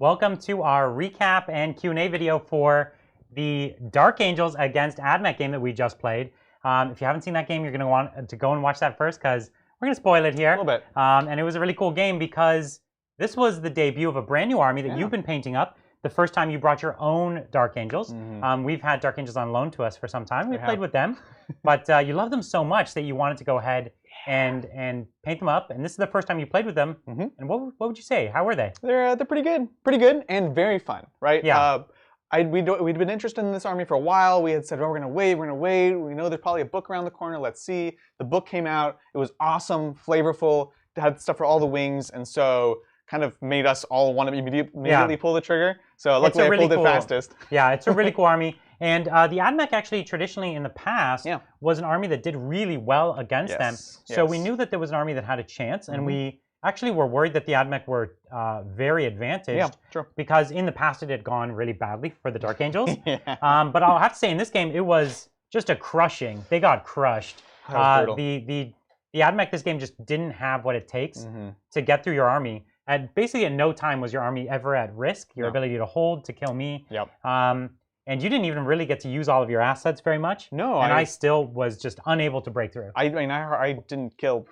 Welcome to our recap and Q&A video for the Dark Angels against AdMech game that we just played. If you haven't seen that game, you're going to want to go and watch that first because we're going to spoil it here. A little bit. And it was a really cool game because this was the debut of a brand new army that you've been painting up. The first time you brought your own Dark Angels. We've had Dark Angels on loan to us for some time. We played with them. But you love them so much that you wanted to go ahead and paint them up. And this is the first time you played with them. And what would you say? How were they? They're pretty good and very fun, right? Yeah. We'd been interested in this army for a while. We had said, oh, we're gonna wait. We know there's probably a book around the corner. Let's see. The book came out. It was awesome, flavorful. It had stuff for all the wings, and so kind of made us all want to immediately pull the trigger. So luckily I pulled it fastest. Yeah, it's a really cool army. And the AdMech actually traditionally in the past was an army that did really well against them. So we knew that there was an army that had a chance, and we actually were worried that the AdMech were very advantaged because in the past it had gone really badly for the Dark Angels. But I'll have to say in this game it was just a crushing. They got crushed. The AdMech this game just didn't have what it takes to get through your army. Basically at no time was your army ever at risk. Your ability to hold, to kill me. And you didn't even really get to use all of your assets very much. No, and I still was just unable to break through. I mean, I didn't kill.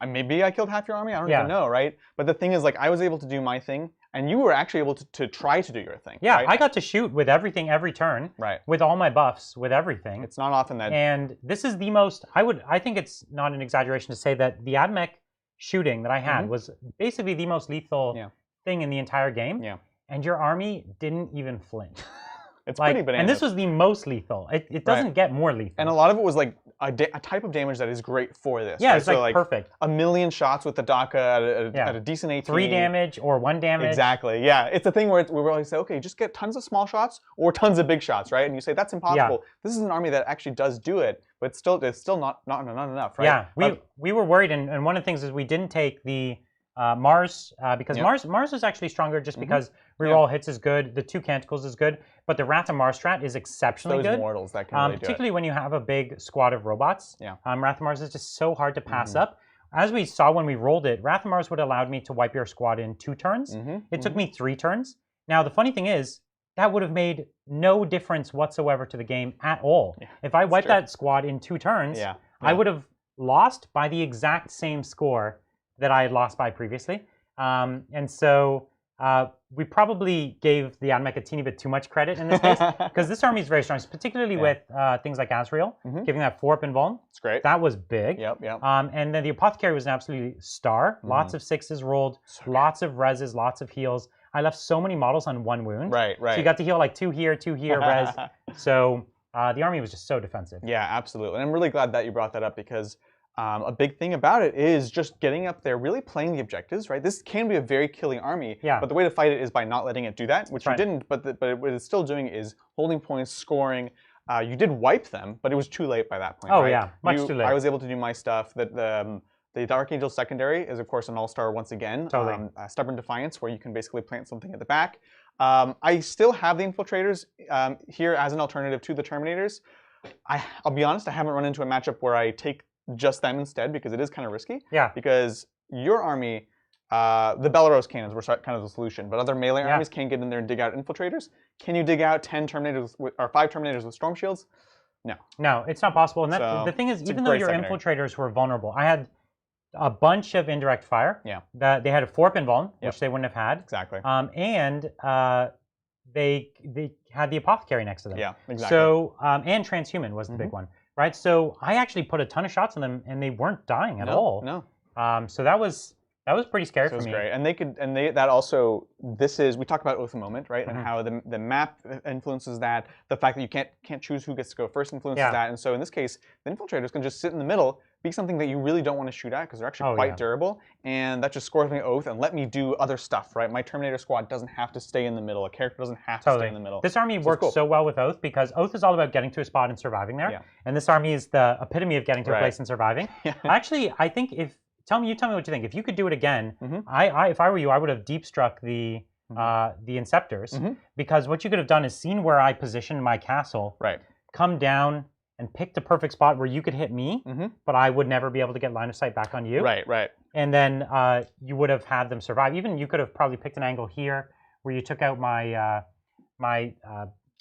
Maybe I killed half your army. I don't even know, right? But the thing is, like, I was able to do my thing, and you were actually able to try to do your thing. Yeah, right? I got to shoot with everything every turn. Right. With all my buffs, with everything. It's not often that. And this is the most. I think it's not an exaggeration to say that the AdMech shooting that I had was basically the most lethal thing in the entire game. And your army didn't even flinch. It's pretty bananas. And this was the most lethal. It doesn't get more lethal. And a lot of it was like a type of damage that is great for this. Yeah, it's like perfect. A million shots with the DACA at a decent 18. 3 damage or 1 damage. Exactly, yeah. It's a thing where we always say, okay, just get tons of small shots or tons of big shots, right? And you say, that's impossible. This is an army that actually does do it, but it's still not enough, right? Yeah, we were worried, and one of the things is we didn't take the Mars, because Mars is actually stronger just because reroll hits is good, the 2 Canticles is good, but the Wrath of Mars strat is exceptionally good. Those mortals that can really do particularly it. when you have a big squad of robots. Wrath of Mars is just so hard to pass up. As we saw when we rolled it, Wrath of Mars would have allowed me to wipe your squad in 2 turns. It took me 3 turns. Now the funny thing is, that would have made no difference whatsoever to the game at all. If I wiped that squad in 2 turns, I would have lost by the exact same score that I had lost by previously. And so we probably gave the AdMech a teeny bit too much credit in this case, because this army is very strong, particularly with things like Azrael, giving that 4-up invuln. It's great. That was big. And then the Apothecary was an absolute star. Lots of 6s rolled, lots of reses, lots of heals. I left so many models on 1 wound. Right. So you got to heal like 2 here, res. So the army was just so defensive. Yeah, absolutely. And I'm really glad that you brought that up because a big thing about it is just getting up there, really playing the objectives, right? This can be a very killing army, but the way to fight it is by not letting it do that, which you didn't, but what it's still doing is holding points, scoring. You did wipe them, but it was too late by that point, Oh, yeah, much too late. I was able to do my stuff. The Dark Angel secondary is, of course, an all-star once again. Stubborn Defiance, where you can basically plant something at the back. I still have the Infiltrators here as an alternative to the Terminators. I'll be honest, I haven't run into a matchup where I take just them instead because it is kind of risky. Because your army, the Belarus cannons were kind of the solution, but other melee armies can't get in there and dig out infiltrators. Can you dig out 10 Terminators or 5 Terminators with Storm Shields? No. No, it's not possible. And the thing is, even though your infiltrators were vulnerable, I had a bunch of indirect fire. That they had a 4-up invuln, which they wouldn't have had. Exactly. And they had the Apothecary next to them. Yeah, exactly. So and Transhuman was the big one. Right, so I actually put a ton of shots on them, and they weren't dying at all. So that was pretty scary for me. It was great, and that also, we talked about Oath a moment, right? And how the map influences that, the fact that you can't choose who gets to go first influences that, and so in this case, the Infiltrators can just sit in the middle, be something that you really don't want to shoot at because they're actually quite durable, and that just scores me Oath and let me do other stuff, right? My Terminator squad doesn't have to stay in the middle. A character doesn't have to stay in the middle. This army works so well with Oath because Oath is all about getting to a spot and surviving there, and this army is the epitome of getting to a place and surviving. Actually, I think tell me what you think. If you could do it again, if I were you, I would have deep struck the Inceptors because what you could have done is seen where I positioned my castle, come down and picked a perfect spot where you could hit me, but I would never be able to get line of sight back on you. Right. And then you would have had them survive. Even you could have probably picked an angle here where you took out my my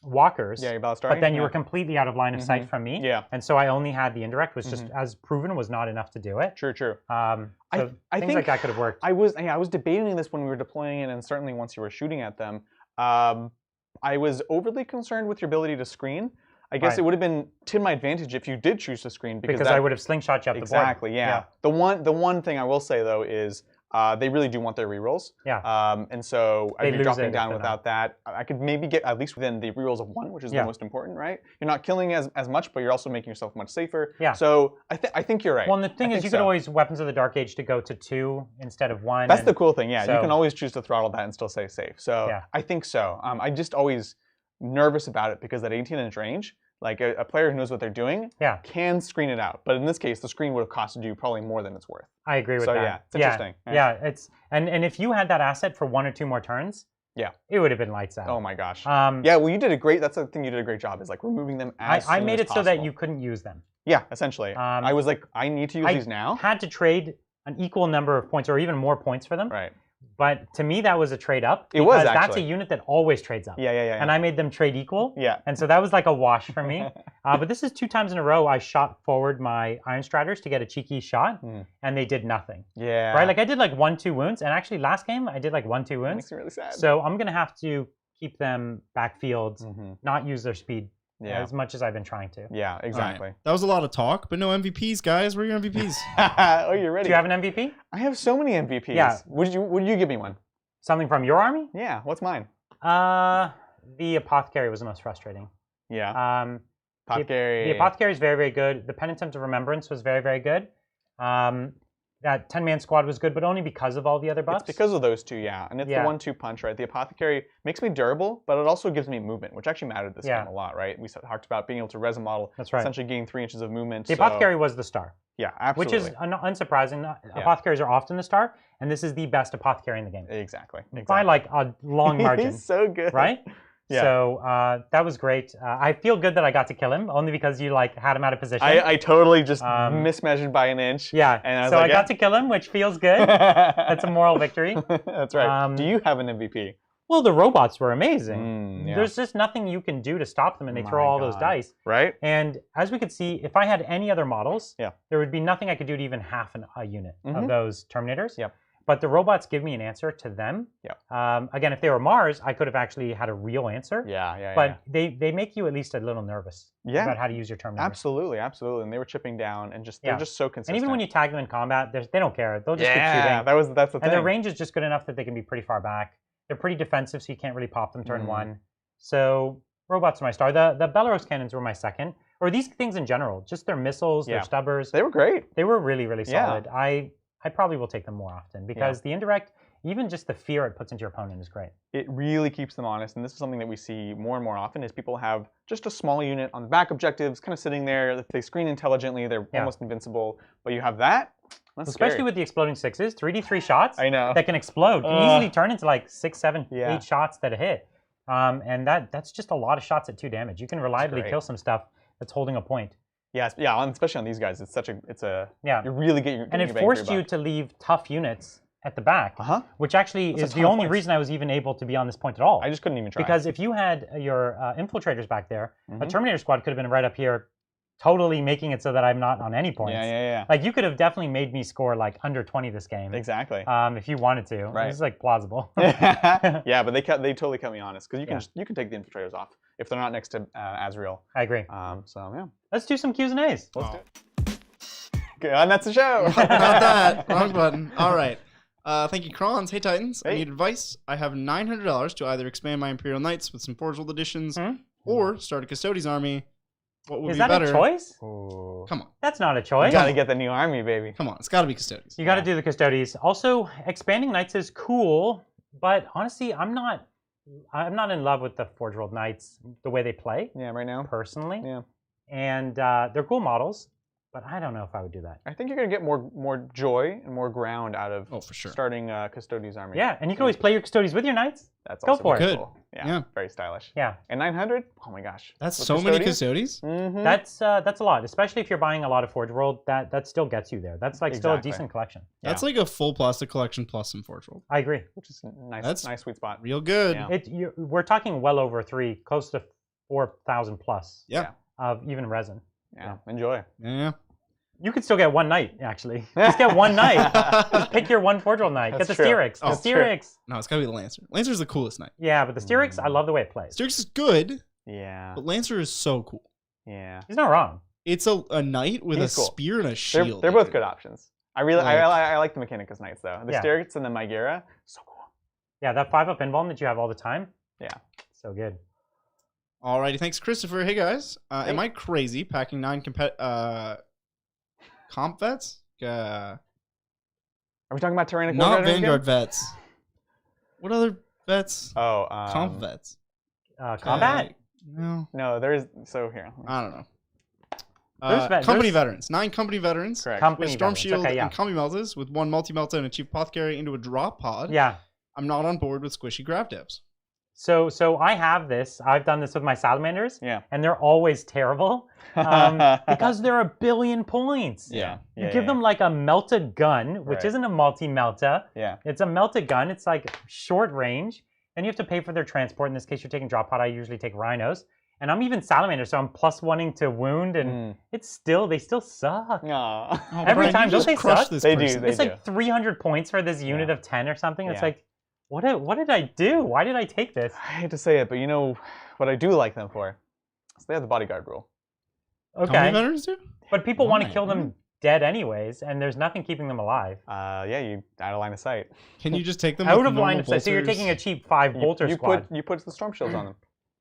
walkers. Yeah, your Balustrade. But then you were completely out of line of sight from me. Yeah. And so I only had the indirect, was just as proven was not enough to do it. True. So I things think like that could have worked. I was debating this when we were deploying it, and certainly once you were shooting at them. I was overly concerned with your ability to screen. I guess it would have been to my advantage if you did choose to screen because I would have slingshot you up the board. Exactly, yeah. The one thing I will say though is they really do want their rerolls. Yeah. And so I'd be dropping down without that. I could maybe get at least within the rerolls of 1, which is the most important, right? You're not killing as much, but you're also making yourself much safer. Yeah. So I think you're right. Well, and the thing is, you could always Weapons of the Dark Age to go to 2 instead of 1. That's the cool thing, yeah. So, you can always choose to throttle that and still stay safe. So I think so. I'm just always nervous about it because that 18-inch range, like a player who knows what they're doing can screen it out. But in this case, the screen would have costed you probably more than it's worth. I agree with that. So yeah, it's interesting. Yeah, it's and if you had that asset for 1 or 2 more turns, it would have been lights out. Oh my gosh. Yeah, well, you did a great. That's the thing you did a great job is like removing them as soon I made as it possible. so that you couldn't use them. Yeah, essentially. I was like, I need to use these now. I had to trade an equal number of points or even more points for them. Right. But to me, that was a trade up. It was, actually. That's a unit that always trades up. Yeah. And I made them trade equal. Yeah. And so that was like a wash for me. But this is 2 times in a row I shot forward my Iron Striders to get a cheeky shot, and they did nothing. Yeah. Right? Like I did like 1-2 wounds, and actually last game I did like 1-2 wounds. That makes me really sad. So I'm gonna have to keep them backfield, not use their speed as much as I've been trying to. Yeah, exactly. Right. That was a lot of talk, but no MVPs, guys. Where are your MVPs? Oh, you're ready. Do you have an MVP? I have so many MVPs. Yeah. Would you give me one? Something from your army? Yeah. What's mine? The Apothecary was the most frustrating. Yeah. Apothecary. The Apothecary is very, very good. The Penitent of Remembrance was very, very good. That 10-man squad was good, but only because of all the other buffs. It's because of those two, yeah. And it's the 1-2 punch, right? The Apothecary makes me durable, but it also gives me movement, which actually mattered this game a lot, right? We talked about being able to res a model, essentially gaining 3 inches of movement. The Apothecary was the star. Yeah, absolutely. Which is unsurprising. Apothecaries are often the star, and this is the best Apothecary in the game. Exactly. By like a long margin. He's so good. Right? Yeah. So that was great. I feel good that I got to kill him, only because you like had him out of position. I totally just mismeasured by an inch. Yeah. And I got to kill him, which feels good. That's a moral victory. That's right. Do you have an MVP? Well, the robots were amazing. There's just nothing you can do to stop them, and they throw all those dice. Right. And as we could see, if I had any other models, there would be nothing I could do to even half a unit of those Terminators. Yep. But the robots give me an answer to them. Again, if they were Mars, I could have actually had a real answer. But they make you at least a little nervous about how to use your Terminator. Absolutely. And they were chipping down, and they're just so consistent. And even when you tag them in combat, they don't care. They'll just keep shooting. That's the thing. And their range is just good enough that they can be pretty far back. They're pretty defensive, so you can't really pop them turn 1. So robots are my star. The Belarus cannons were my second. Or these things in general, just their missiles, their stubbers. They were great. They were really, really solid. I probably will take them more often because the indirect, even just the fear it puts into your opponent is great. It really keeps them honest, and this is something that we see more and more often is people have just a small unit on the back objectives, kind of sitting there. If they screen intelligently, they're almost invincible. But you have that, that's especially scary. with the exploding 6s, 3d3 shots I know. that can explode, can easily turn into like 6, 7, 8 shots that hit. And that's just a lot of shots at 2 damage. You can reliably kill some stuff that's holding a point. Yes, and especially on these guys, you really get your and it forced you to leave tough units at the back, which actually is the only reason I was even able to be on this point at all. I just couldn't even try. Because if you had your infiltrators back there, a Terminator squad could have been right up here, totally making it so that I'm not on any points. Yeah. Like you could have definitely made me score like under 20 this game. Exactly. If you wanted to. Right. This is like plausible. Yeah, but they totally kept me honest because you can take the infiltrators off if they're not next to Azrael. I agree. So yeah. Let's do some Q's and A's. Let's do it. Okay, and that's the show. Not that. Wrong button. All right. Thank you, Krons. Hey, Titans. I need advice. I have $900 to either expand my Imperial Knights with some Forged Editions or start a Custodes army. What would be better? Is that a choice? Ooh. Come on. That's not a choice. You gotta get the new army, baby. Come on. It's gotta be Custodes. You gotta do the Custodes. Also, expanding Knights is cool, but honestly, I'm not in love with the Forge World Knights, the way they play. Yeah, right now. Personally. Yeah. And they're cool models. But I don't know if I would do that. I think you're going to get more joy and more ground out of for sure. starting Custodes army. Yeah, and you can always play your Custodes with your knights. That's Go also for very it. cool. Yeah, very stylish. Yeah. And 900? Oh my gosh. That's so many Custodes? Mm-hmm. That's a lot, especially if you're buying a lot of Forge World. That still gets you there. That's like still a decent collection. That's like a full plastic collection plus some Forge World. I agree. Which is nice sweet spot. Real good. Yeah. We're talking well over close to 4,000 plus. Yeah. Of even resin. Yeah. Enjoy. Yeah. You could still get one knight, actually. Just get one knight. Just pick your one Forge World knight. Get the Styrex. The Styrex. No, it's gotta be the Lancer. Lancer's the coolest knight. Yeah, but the Styrex, I love the way it plays. Styrex is good. Yeah. But Lancer is so cool. Yeah. He's not wrong. It's a knight with a spear and a shield. They're both good options. I like the Mechanicus knights though. The Styrex and the Mygira, so cool. Yeah, that 5-up invuln that you have all the time. Yeah. So good. Alrighty, thanks, Christopher. Hey guys, am I crazy packing 9 comp vets? Are we talking about Tyrannic Not Vanguard vets. What other vets? Oh, comp vets. Combat? No, there's here. I don't know. Company veterans. 9 company veterans. Correct. With Storm Shield and Combi Meltas with 1 multi-melta and a Chief Apothecary into a drop pod. Yeah. I'm not on board with squishy Grav Devs. So I have this. I've done this with my Salamanders. Yeah. And they're always terrible because they're 1 billion points. Yeah. You give them like a melted gun, which isn't a multi-melta. Yeah. It's a melted gun. It's like short range. And you have to pay for their transport. In this case, you're taking drop pod. I usually take rhinos. And I'm even Salamander, so I'm +1ing to wound, and they still suck. Every time, don't they suck? They do. It's like 300 points for this unit of 10 or something. It's like, what did I do? Why did I take this? I hate to say it, but you know what I do like them for? So they have the bodyguard rule. Okay. Veterans do? But people want to kill them dead anyways, and there's nothing keeping them alive. Yeah, you out of line of sight. Can you just take them out of line of sight? So you're taking a cheap 5 bolter squad. You put the storm shields on them.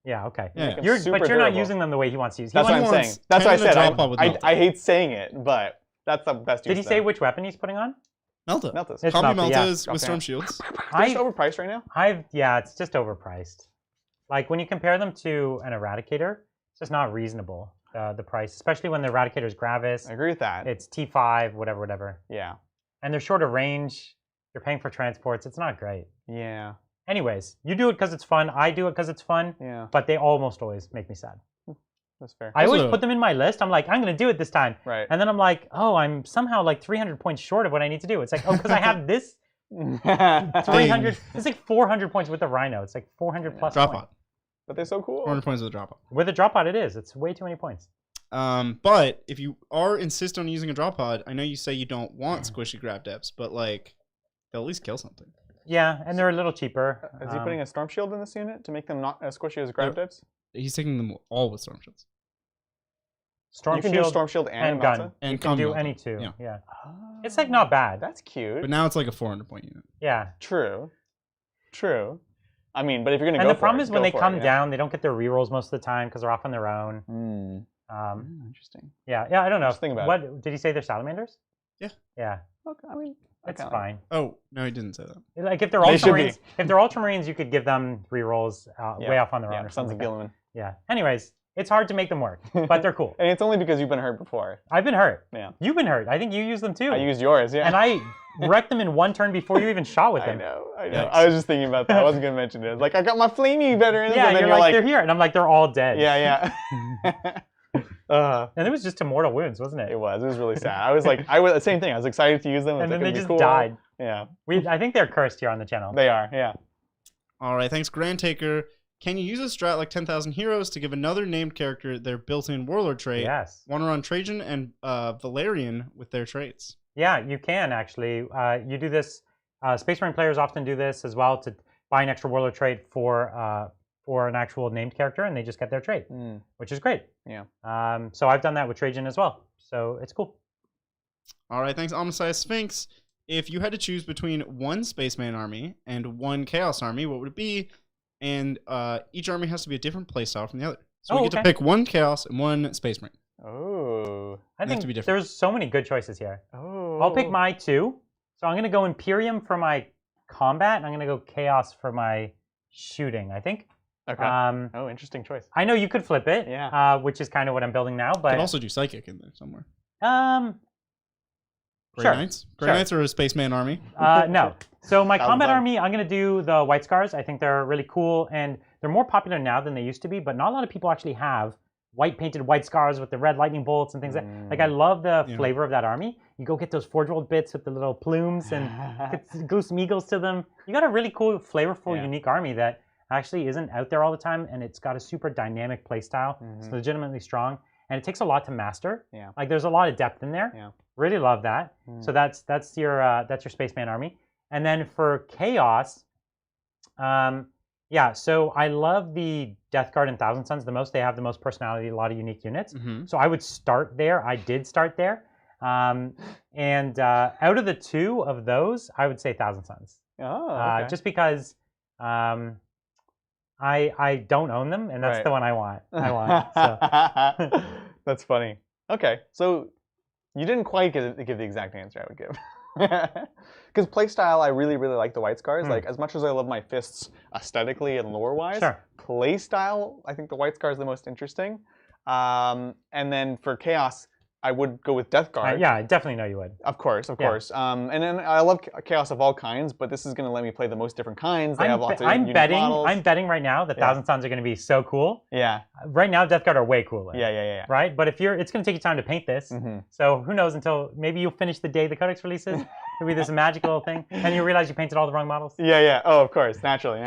Yeah, okay. Yeah. But you're not using them the way he wants to use. That's what I'm saying. That's what I said. I hate saying it, but that's the best use. Did he say which weapon he's putting on? Melta. Meltas. Combi Meltas with Storm Shields. It's overpriced right now? Yeah, it's just overpriced. Like, when you compare them to an Eradicator, it's just not reasonable, the price. Especially when the Eradicator is Gravis. I agree with that. It's T5, whatever. Yeah. And they're shorter range. You're paying for transports. It's not great. Yeah. Anyways, you do it because it's fun. I do it because it's fun. Yeah. But they almost always make me sad. That's fair. I always put them in my list. I'm like, I'm going to do it this time. Right. And then I'm like, oh, I'm somehow like 300 points short of what I need to do. It's like, oh, because I have this 300. It's like 400 points with the Rhino. It's like 400 plus drop points. pod. But they're so cool. 400 points with a drop pod. With a drop pod, it is. It's way too many points. But if you insist on using a drop pod, I know you say you don't want squishy Grav Devs, but like, they'll at least kill something. Yeah, and they're a little cheaper. Is he putting a Storm Shield in this unit to make them not as squishy as Grav Devs? He's taking them all with Storm Shields. You can do Storm Shield and gun. And you can do any two. Yeah. It's like not bad. That's cute. But now it's like a 400 point unit. Yeah. True. I mean, but if you're going to go for it. And the problem is when they come down, they don't get their rerolls most of the time because they're off on their own. Interesting. Yeah, I don't know. Think about it. Did he say they're salamanders? Yeah. Yeah. Okay, I mean, it's fine. Oh, no, he didn't say that. Like if they're Ultramarines, you could give them rerolls way off on their own or Sons something. of Gilliman. Yeah. Anyways, it's hard to make them work, but they're cool. And it's only because you've been hurt before. I've been hurt. Yeah. You've been hurt. I think you used them too. I used yours, yeah. And I wrecked them in one turn before you even shot with them. I know. I was just thinking about that. I wasn't going to mention it. Like, I got my flamey veterans. Yeah, and then you're like, they're here. And I'm like, they're all dead. Yeah. And it was just to mortal wounds, wasn't it? It was really sad. I was the same thing. I was excited to use them. And then they just died. Yeah. I think they're cursed here on the channel. They are, yeah. All right, thanks, Grand Taker. Can you use a strat like 10,000 Heroes to give another named character their built-in Warlord trait? Yes. Want to run Trajan and Valerian with their traits? Yeah, you can actually. You do this. Space Marine players often do this as well to buy an extra Warlord trait for an actual named character, and they just get their trait, which is great. Yeah. So I've done that with Trajan as well. So it's cool. All right, thanks, Omniscience Sphinx. If you had to choose between one Spaceman army and one Chaos army, what would it be? And each army has to be a different playstyle from the other. So we get to pick one Chaos and one Space Marine. Oh. I think there's so many good choices here. Oh. I'll pick my two. So I'm going to go Imperium for my combat, and I'm going to go Chaos for my shooting, I think. Okay. Interesting choice. I know you could flip it, which is kind of what I'm building now. But you could also do Psychic in there somewhere. Grey Knights? Grey Knights are a spaceman army? No. So my combat army, I'm going to do the White Scars. I think they're really cool, and they're more popular now than they used to be, but not a lot of people actually have white-painted White Scars with the red lightning bolts and things like I love the flavor of that army. You go get those forge-rolled bits with the little plumes and glue some eagles to them. You got a really cool, flavorful, unique army that actually isn't out there all the time, and it's got a super dynamic play style. It's legitimately strong, and it takes a lot to master. Like there's a lot of depth in there. Really love that. So that's your spaceman army. And then for chaos, so I love the Death Guard and Thousand Suns the most. They have the most personality, a lot of unique units. So I would start there. I did start there. And out of the two of those, I would say Thousand Suns. Okay. Just because I don't own them, and that's the one I want. So. That's funny. Okay, so you didn't quite give the exact answer I would give. Because playstyle, I really like the White Scars. Like, as much as I love my fists aesthetically and lore-wise, playstyle, I think the White Scars are the most interesting. And then for Chaos, I would go with Death Guard. Yeah, I definitely know you would. Of course. And then I love Chaos of all kinds, but this is going to let me play the most different kinds. They have lots of unique models. I'm betting right now that Thousand Suns are going to be so cool. Yeah. Right now, Death Guard are way cooler. Yeah. Right? But it's going to take you time to paint this. So who knows until maybe you'll finish the day the codex releases. It'll be this magical thing. And you realize you painted all the wrong models. Yeah. Oh, of course. Naturally.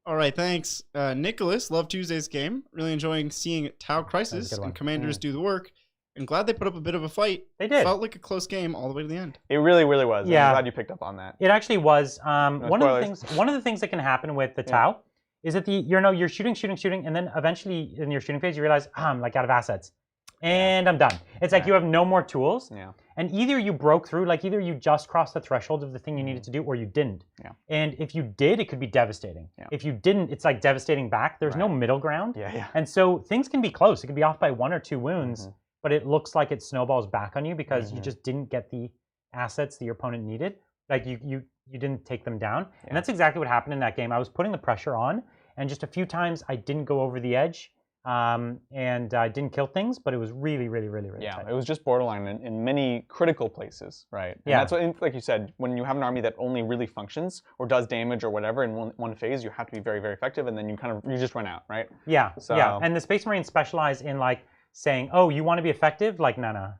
All right, thanks. Nicholas, love Tuesday's game. Really enjoying seeing Tau Crisis and Commanders do the work. And glad they put up a bit of a fight. They did. Felt like a close game all the way to the end. It really was. Yeah. I'm glad you picked up on that. It actually was. One of the things that can happen with the Tau is that you're shooting, and then eventually in your shooting phase you realize, I'm like out of assets. And I'm done. It's like you have no more tools. Yeah. And either you broke through, like either you just crossed the threshold of the thing you needed to do, or you didn't. Yeah. And if you did, it could be devastating. Yeah. If you didn't, it's like devastating back. There's no middle ground. Yeah. And so things can be close. It can be off by 1 or 2 wounds, but it looks like it snowballs back on you because you just didn't get the assets that your opponent needed. Like you didn't take them down. And that's exactly what happened in that game. I was putting the pressure on, and just a few times I didn't go over the edge. And I didn't kill things, but it was really tight. It was just borderline in many critical places, right? And that's what, like you said, when you have an army that only really functions or does damage or whatever in one phase, you have to be very effective, and then you just run out, right? Yeah. And the Space Marines specialize in like saying, oh, you want to be effective? Like, no.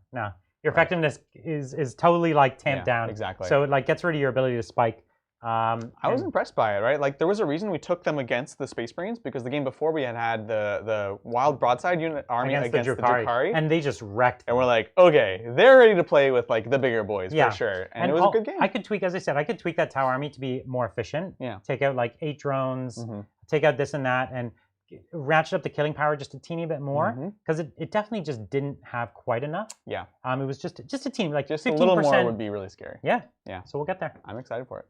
Your effectiveness is totally like tamped down. Exactly. So it like gets rid of your ability to spike. I was impressed by it, right? Like there was a reason we took them against the Space Marines, because the game before we had the Wild Broadside unit army against the Drukhari, and they just wrecked them. And we're like, okay, they're ready to play with like the bigger boys for sure. And it was a good game. I could tweak, as I said, that Tau army to be more efficient. Yeah. Take out like 8 drones, take out this and that, and ratchet up the killing power just a teeny bit more, because it definitely just didn't have quite enough. Yeah. It was just a teeny, like just 15%. A little more would be really scary. Yeah. Yeah. So we'll get there. I'm excited for it.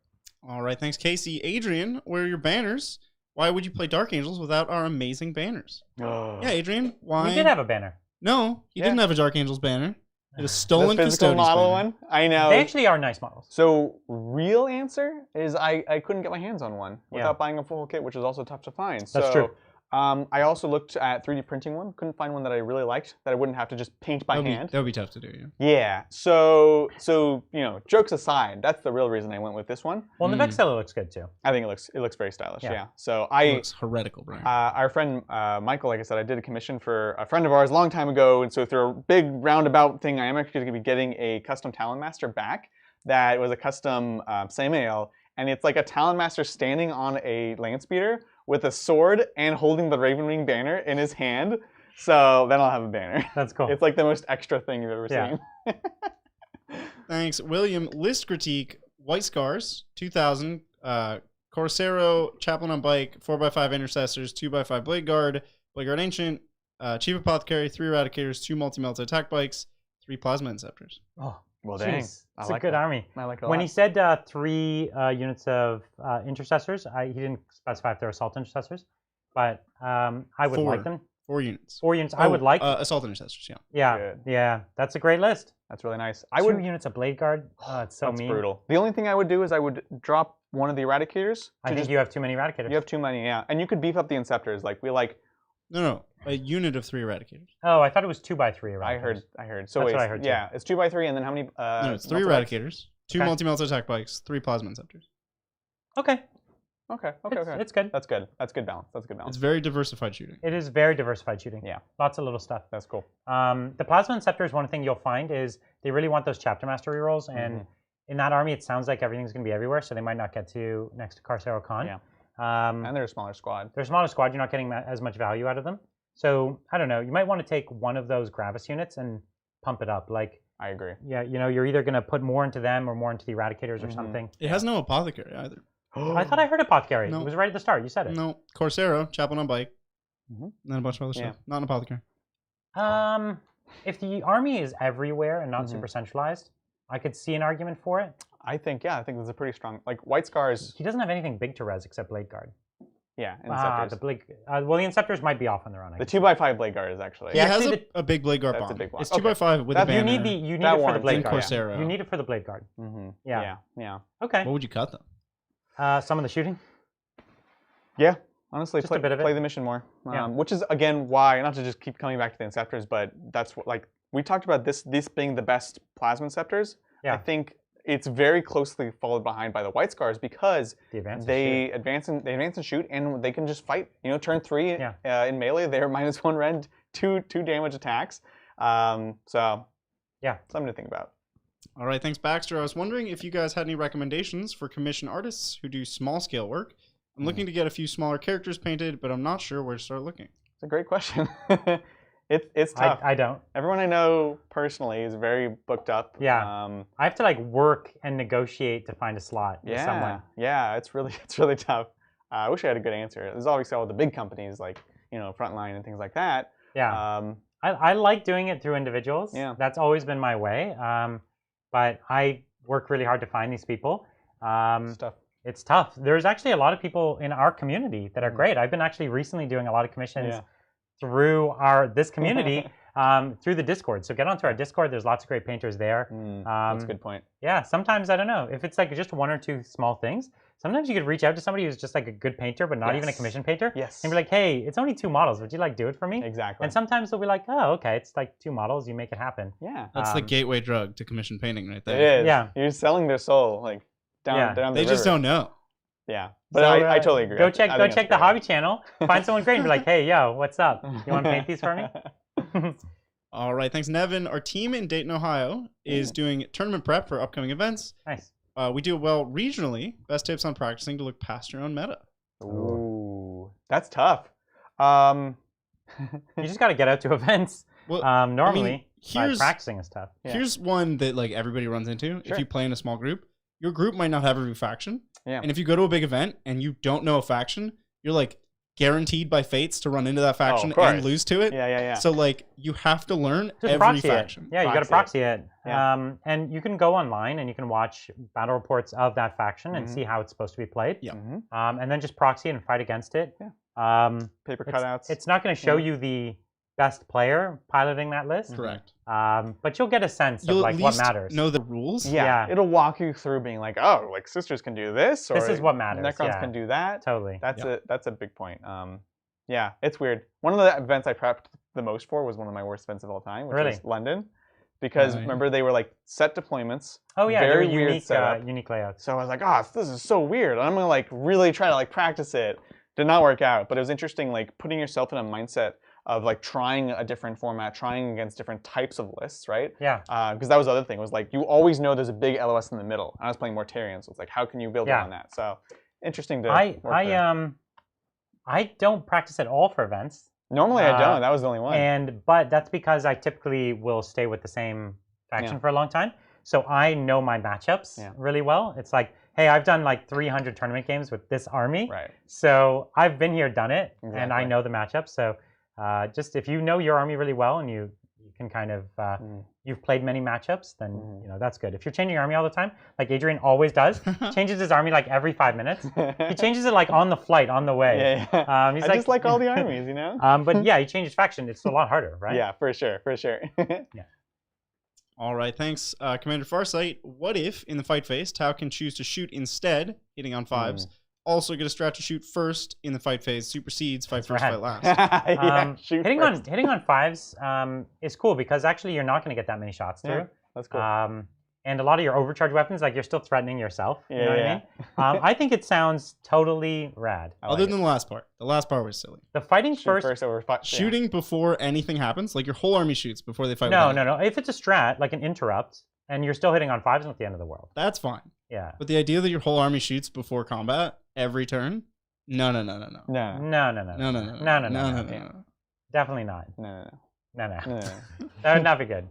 All right, thanks, Casey. Adrian, where are your banners? Why would you play Dark Angels without our amazing banners? Yeah, Adrian, why? We did have a banner. No, he didn't have a Dark Angels banner. It was stolen the physical model one. I know. They actually are nice models. So real answer is I couldn't get my hands on one without buying a full kit, which is also tough to find. That's true. I also looked at 3D printing one. Couldn't find one that I really liked that I wouldn't have to just paint by hand. That would be tough to do, Yeah. So jokes aside, that's the real reason I went with this one. Well, and the Vexilla looks good too. I think it looks very stylish. Yeah. So it looks heretical, Brian. Our friend Michael, like I said, I did a commission for a friend of ours a long time ago, and so through a big roundabout thing, I am actually going to be getting a custom Talonmaster back. That was a custom Samael, and it's like a Talonmaster standing on a land speeder with a sword and holding the Ravenwing banner in his hand. So then I'll have a banner. That's cool. It's like the most extra thing you've ever seen. Thanks. William, list critique, White Scars, 2000, Corsaro, Chaplain on Bike, 4x5 Intercessors, 2x5 Blade Guard Ancient, Chief Apothecary, 3 Eradicators, 2 Multi-Melta Attack Bikes, 3 Plasma Inceptors. Oh, well, dang. It's a good army. I like it a lot. When he said 3 units of Intercessors, he didn't specify if they're Assault Intercessors, but I would like them. 4 units. 4 units. I would like Assault Intercessors, Yeah. That's a great list. That's really nice. 2 units of Blade Guard. Oh, it's so That's mean. brutal. The only thing I would do is I would drop one of the Eradicators. I think you have too many Eradicators. You have too many, yeah. And you could beef up the Inceptors. Like No, a unit of 3 eradicators. Oh, I thought it was 2x3 eradicators. I heard. So That's wait, what I heard too. yeah, it's 2x3, and then how many? No, it's 3 eradicators, 2 multi-melta attack bikes, 3 plasma inceptors. Okay. Okay. It's good. That's good. That's good balance. It's very diversified shooting. It is very diversified shooting. Yeah. Lots of little stuff. That's cool. The plasma inceptors, one thing you'll find is they really want those chapter master rerolls, and in that army, it sounds like everything's going to be everywhere, so they might not get to next to Carcero Khan. Yeah. And they're a smaller squad. They're a smaller squad. You're not getting as much value out of them. So I don't know. You might want to take one of those Gravis units and pump it up. Like I agree. Yeah, you're either going to put more into them or more into the Eradicators or something. It has no apothecary either. I thought I heard Apothecary. No. It was right at the start. You said it. No, Corsaro, Chaplain on bike, and then a bunch of other stuff. Not an apothecary. If the army is everywhere and not super centralized, I could see an argument for it. I think there's a pretty strong, like, White Scars. He doesn't have anything big to res except Blade Guard. Yeah, and Inceptors. The Inceptors might be off on their own. The 2x5 Blade Guard is actually. He has a big Blade Guard bomb. That's a big one. It's 2x5 with a banner. You need it for the Blade Guard. Corsaro. You need it for the Blade Guard. Yeah. Okay. What would you cut, though? Some of the shooting. Yeah, honestly, Just a bit of it. play the mission more. Which is, again, why, not to just keep coming back to the Inceptors, but that's what, like, we talked about this being the best Plasma Inceptors. I think it's very closely followed behind by the White Scars because they advance and shoot, and they can just fight. You know, turn 3 in melee, they're -1 rend, 2 damage attacks. So, yeah, something to think about. All right, thanks, Baxter. I was wondering if you guys had any recommendations for commissioned artists who do small-scale work. I'm looking to get a few smaller characters painted, but I'm not sure where to start looking. It's a great question. It's tough. I don't. Everyone I know personally is very booked up. Yeah. I have to like work and negotiate to find a slot with someone. Yeah, it's really tough. I wish I had a good answer. There's obviously all the big companies like, you know, Frontline and things like that. Yeah. I like doing it through individuals. Yeah. That's always been my way. But I work really hard to find these people. It's tough. There's actually a lot of people in our community that are great. I've been actually recently doing a lot of commissions through this community through the Discord. So get onto our Discord. There's lots of great painters there. That's a good point. Yeah, sometimes, I don't know, if it's like just 1 or 2 small things, sometimes you could reach out to somebody who's just like a good painter, but not even a commission painter. Yes. And be like, hey, it's only 2 models. Would you like do it for me? Exactly. And sometimes they'll be like, oh, okay, it's like 2 models. You make it happen. Yeah. That's the gateway drug to commission painting right there. It is. Yeah. You're selling their soul like down the They just don't know. Yeah, but so, I totally agree. Go check the hobby channel, find someone great, and be like, "Hey, yo, what's up? You want to paint these for me?" All right, thanks, Nevin. Our team in Dayton, Ohio, is doing tournament prep for upcoming events. Nice. We do well regionally. Best tips on practicing to look past your own meta. Ooh, that's tough. You just got to get out to events. Well, normally, practicing is tough. Yeah. Here's one that like everybody runs into. Sure. If you play in a small group, your group might not have every faction. Yeah. And if you go to a big event and you don't know a faction, you're like guaranteed by fates to run into that faction and lose to it. Yeah. So like you have to learn just every faction. Yeah, you got to proxy it. Yeah. And you can go online and you can watch battle reports of that faction and see how it's supposed to be played. Yeah. And then just proxy it and fight against it. Yeah. Paper cutouts. It's not going to show you the best player piloting that list. Correct. But you'll get a sense of like what matters. Know the rules. Yeah. It'll walk you through being like, oh, like sisters can do this, or this is what matters. Necrons can do that. Totally. That's a big point. Yeah, it's weird. One of the events I prepped the most for was one of my worst events of all time, which was London. Because remember they were like set deployments. Oh yeah, very weird unique layouts. So I was like, this is so weird. I'm gonna like really try to like practice it. Did not work out, but it was interesting like putting yourself in a mindset of like trying a different format, trying against different types of lists, right? Yeah. Because that was the other thing, was like you always know there's a big LOS in the middle. I was playing Mortarian, so it's like how can you build around that? So interesting to I don't practice at all for events. Normally I don't. That was the only one. But that's because I typically will stay with the same faction for a long time. So I know my matchups really well. It's like, hey, I've done like 300 tournament games with this army. Right. So I've been here, done it, and I know the matchups. So just if you know your army really well and you can kind of you've played many matchups, then you know that's good. If you're changing your army all the time, like Adrian always does, changes his army like every 5 minutes. He changes it like on the flight, on the way. Yeah. He's just like all the armies, you know. But yeah, he changes faction. It's a lot harder, right? Yeah, for sure. Yeah. All right, thanks, Commander Farsight. What if in the fight phase, Tau can choose to shoot instead, hitting on 5s, Also get a strat to shoot first in the fight phase. Supersedes fight first, fight last. Hitting on 5s is cool because actually you're not going to get that many shots through. That's cool. And a lot of your overcharge weapons, like you're still threatening yourself. You know what I mean? I think it sounds totally rad. Other than the last part. The last part was silly. The fighting first over shooting before anything happens, like your whole army shoots before they fight. No. If it's a strat, like an interrupt, and you're still hitting on 5s, not the end of the world. That's fine. Yeah. But the idea that your whole army shoots before combat every turn? No. No. Definitely not. No. That would not be good.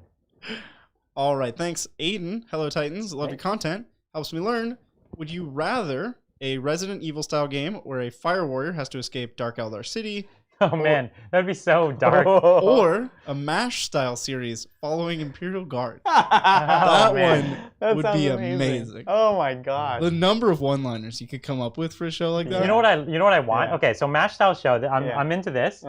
All right. Thanks, Aiden. Hello, Titans. Love your content. Helps me learn. Would you rather a Resident Evil style game where a fire warrior has to escape Dark Eldar City? Oh, man. That'd be so dark. Or a MASH style series following Imperial Guard? That would be amazing. Oh, my God. The number of one-liners you could come up with for a show like that. You know what I want? Okay, so MASH style show. I'm into this.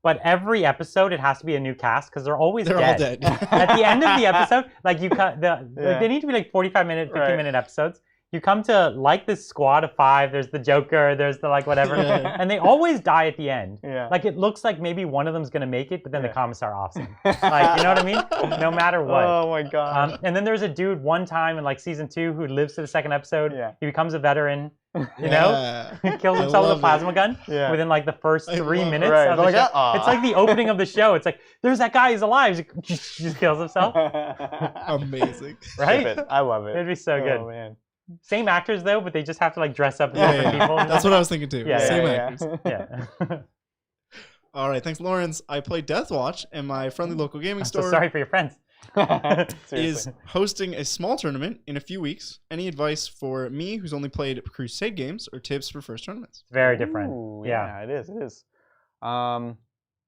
But every episode, it has to be a new cast because they're always dead. All dead. At the end of the episode, like you cut they need to be like 45-minute, 50-minute episodes. You come to like this squad of 5. There's the Joker. There's the like whatever, and they always die at the end. Yeah. Like it looks like maybe one of them's gonna make it, but then the commissar offs him. Like you know what I mean? No matter what. Oh my God. And then there's a dude one time in like season 2 who lives to the second episode. Yeah. He becomes a veteran. You know, he kills himself with a plasma gun within like the first 3 minutes of the show. It's like the opening of the show. It's like there's that guy. He's alive. He just kills himself. Amazing. Right? I love it. It'd be so good. Oh man. Same actors though, but they just have to like dress up as different people. That's what I was thinking too. Same actors. Yeah. All right, thanks, Lawrence. I play Deathwatch, and my friendly local gaming store. So sorry for your friends. Is hosting a small tournament in a few weeks. Any advice for me, who's only played Crusade games, or tips for first tournaments? Very different. Yeah, it is.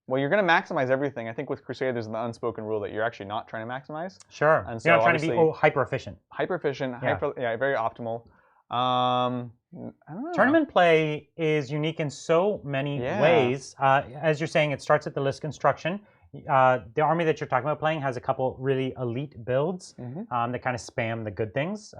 Well, you're going to maximize everything. I think with Crusade, there's the unspoken rule that you're actually not trying to maximize. Sure. And so you're not trying to be hyper efficient. Very optimal. I don't know. Tournament play is unique in so many ways. As you're saying, it starts at the list construction. The army that you're talking about playing has a couple really elite builds that kind of spam the good things.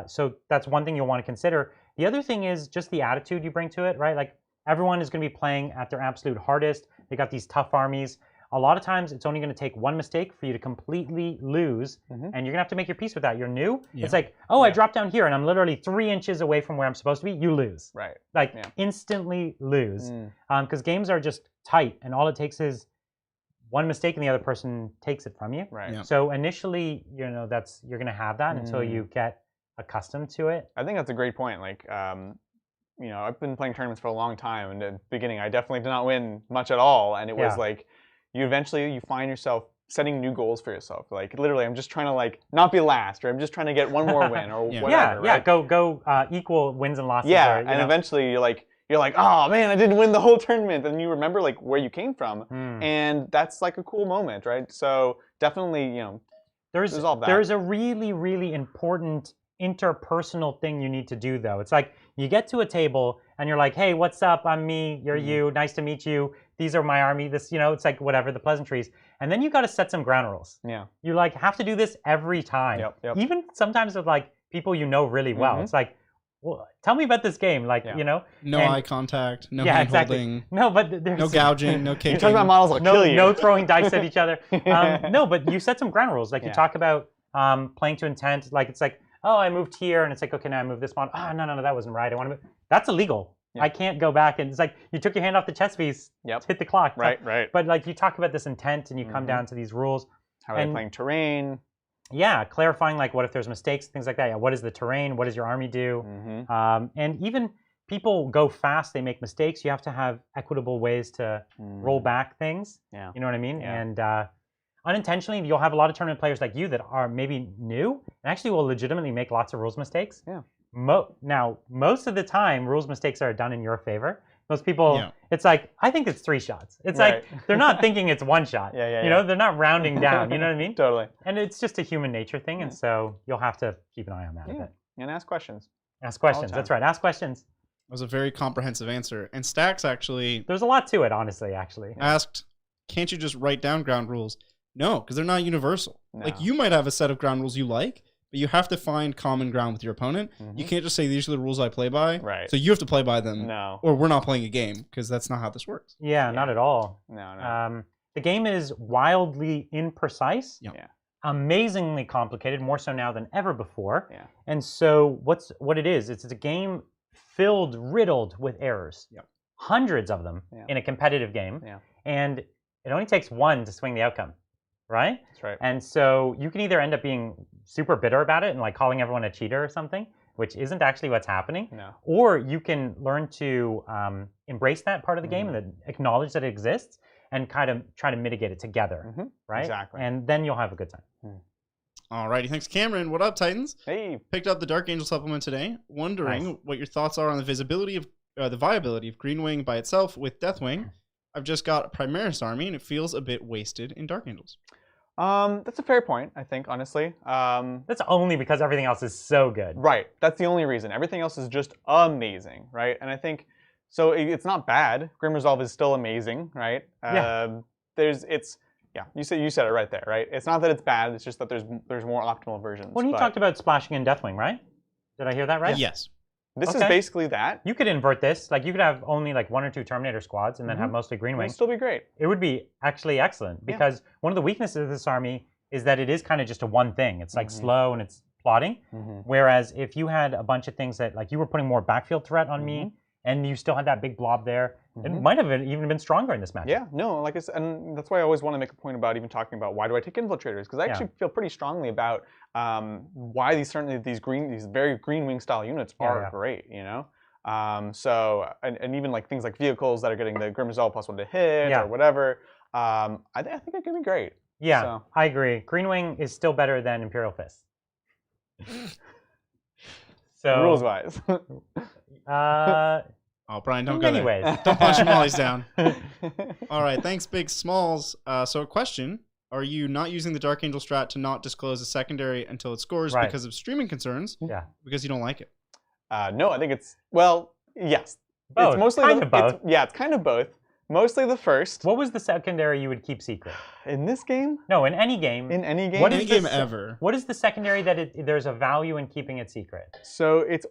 So that's one thing you'll want to consider. The other thing is just the attitude you bring to it, right? Like everyone is going to be playing at their absolute hardest. They got these tough armies. A lot of times it's only going to take one mistake for you to completely lose, and you're going to have to make your peace with that. You're new. It's like, I dropped down here and I'm literally 3 inches away from where I'm supposed to be. You lose. Right. Like instantly lose. Because games are just tight and all it takes is one mistake and the other person takes it from you. Right. Yeah. So initially, you're going to have that until you get accustomed to it. I think that's a great point. Like, I've been playing tournaments for a long time, and at the beginning, I definitely did not win much at all. And it was like, you find yourself setting new goals for yourself. Like literally, I'm just trying to like not be last, or I'm just trying to get one more win, or whatever. Right? Go equal wins and losses. Yeah, and eventually you're like, oh man, I didn't win the whole tournament, and you remember like where you came from, and that's like a cool moment, right? So definitely, there's a really, really important interpersonal thing you need to do though. It's like you get to a table and you're like, hey, what's up? I'm me, you're you, nice to meet you. These are my army. This, it's like whatever, the pleasantries. And then you got to set some ground rules. Yeah. You like have to do this every time. Yep. Even sometimes with like people you know really well. It's like, well, tell me about this game. Like, No eye contact, no hand holding. No, but there's no gouging, no kicking. You're talking about models will kill you. No throwing dice at each other. No, but you set some ground rules. Like you talk about playing to intent. Like it's like, oh, I moved here, and it's like, okay, now I move this one. Oh, no, that wasn't right. I want to move. That's illegal. Yeah. I can't go back. And it's like you took your hand off the chess piece, hit the clock. Right. But like you talk about this intent, and you come down to these rules. How are they playing terrain? Yeah, clarifying like what if there's mistakes, things like that. Yeah, what is the terrain? What does your army do? And even people go fast, they make mistakes. You have to have equitable ways to roll back things. Yeah. You know what I mean? Yeah. And unintentionally, you'll have a lot of tournament players like you that are maybe new and actually will legitimately make lots of rules mistakes. Yeah. Now, most of the time, rules mistakes are done in your favor. Most people, it's like, I think it's 3 shots. It's like, they're not thinking it's 1 shot. They're not rounding down. You know what I mean? Totally. And it's just a human nature thing. And so you'll have to keep an eye on that a bit. And ask questions. Ask questions. That's right. Ask questions. That was a very comprehensive answer. And Stacks actually... There's a lot to it, honestly, asked, can't you just write down ground rules? No, because they're not universal. No. Like, you might have a set of ground rules you like, but you have to find common ground with your opponent. You can't just say, these are the rules I play by. Right. So you have to play by them. No. Or we're not playing a game, because that's not how this works. Yeah, not at all. No. The game is wildly imprecise. Yeah. Amazingly complicated, more so now than ever before. Yeah. And so what it is, it's a game riddled with errors. Yep. Hundreds of them in a competitive game. Yeah. And it only takes one to swing the outcome, right? That's right. And so you can either end up being super bitter about it and like calling everyone a cheater or something, which isn't actually what's happening. No. Or you can learn to embrace that part of the game and acknowledge that it exists and kind of try to mitigate it together, right? Exactly. And then you'll have a good time. Alrighty, thanks Cameron. What up, Titans? Hey. Picked up the Dark Angel supplement today. Wondering what your thoughts are on the viability of Green Wing by itself with Deathwing. I've just got a Primaris army, and it feels a bit wasted in Dark Angels. That's a fair point, I think, honestly. That's only because everything else is so good. Right. That's the only reason. Everything else is just amazing, right? And I think, so it's not bad. Grim Resolve is still amazing, right? You said it right there, right? It's not that it's bad. It's just that there's more optimal versions. Well, you talked about splashing in Deathwing, right? Did I hear that right? Yes. This is basically that. You could invert this. Like you could have only like 1 or 2 Terminator squads and then have mostly Green Wing. It'd still be great. It would be actually excellent because one of the weaknesses of this army is that it is kind of just a one thing. It's like slow and it's plotting. Whereas if you had a bunch of things that like you were putting more backfield threat on me and you still had that big blob there, it might have even been stronger in this match. Yeah, no, like I said, and that's why I always want to make a point about even talking about why do I take infiltrators, because I actually feel pretty strongly about why these very Green Wing style units are great, you know. So and even like things like vehicles that are getting the Grim Resolve +1 to hit or whatever, I think it could be great. Yeah, so. I agree. Green Wing is still better than Imperial Fist. So rules wise. Oh, Brian, don't go there. Don't punch your mollies down. All right, thanks, Big Smalls. So a question. Are you not using the Dark Angel strat to not disclose a secondary until it scores because of streaming concerns? Yeah. Because you don't like it? No, I think it's, well, yes. Both. It's mostly kind of both. It's kind of both. Mostly the first. What was the secondary you would keep secret? In this game? No, in any game. In any game? Any game ever. What is the secondary that there's a value in keeping it secret? So it's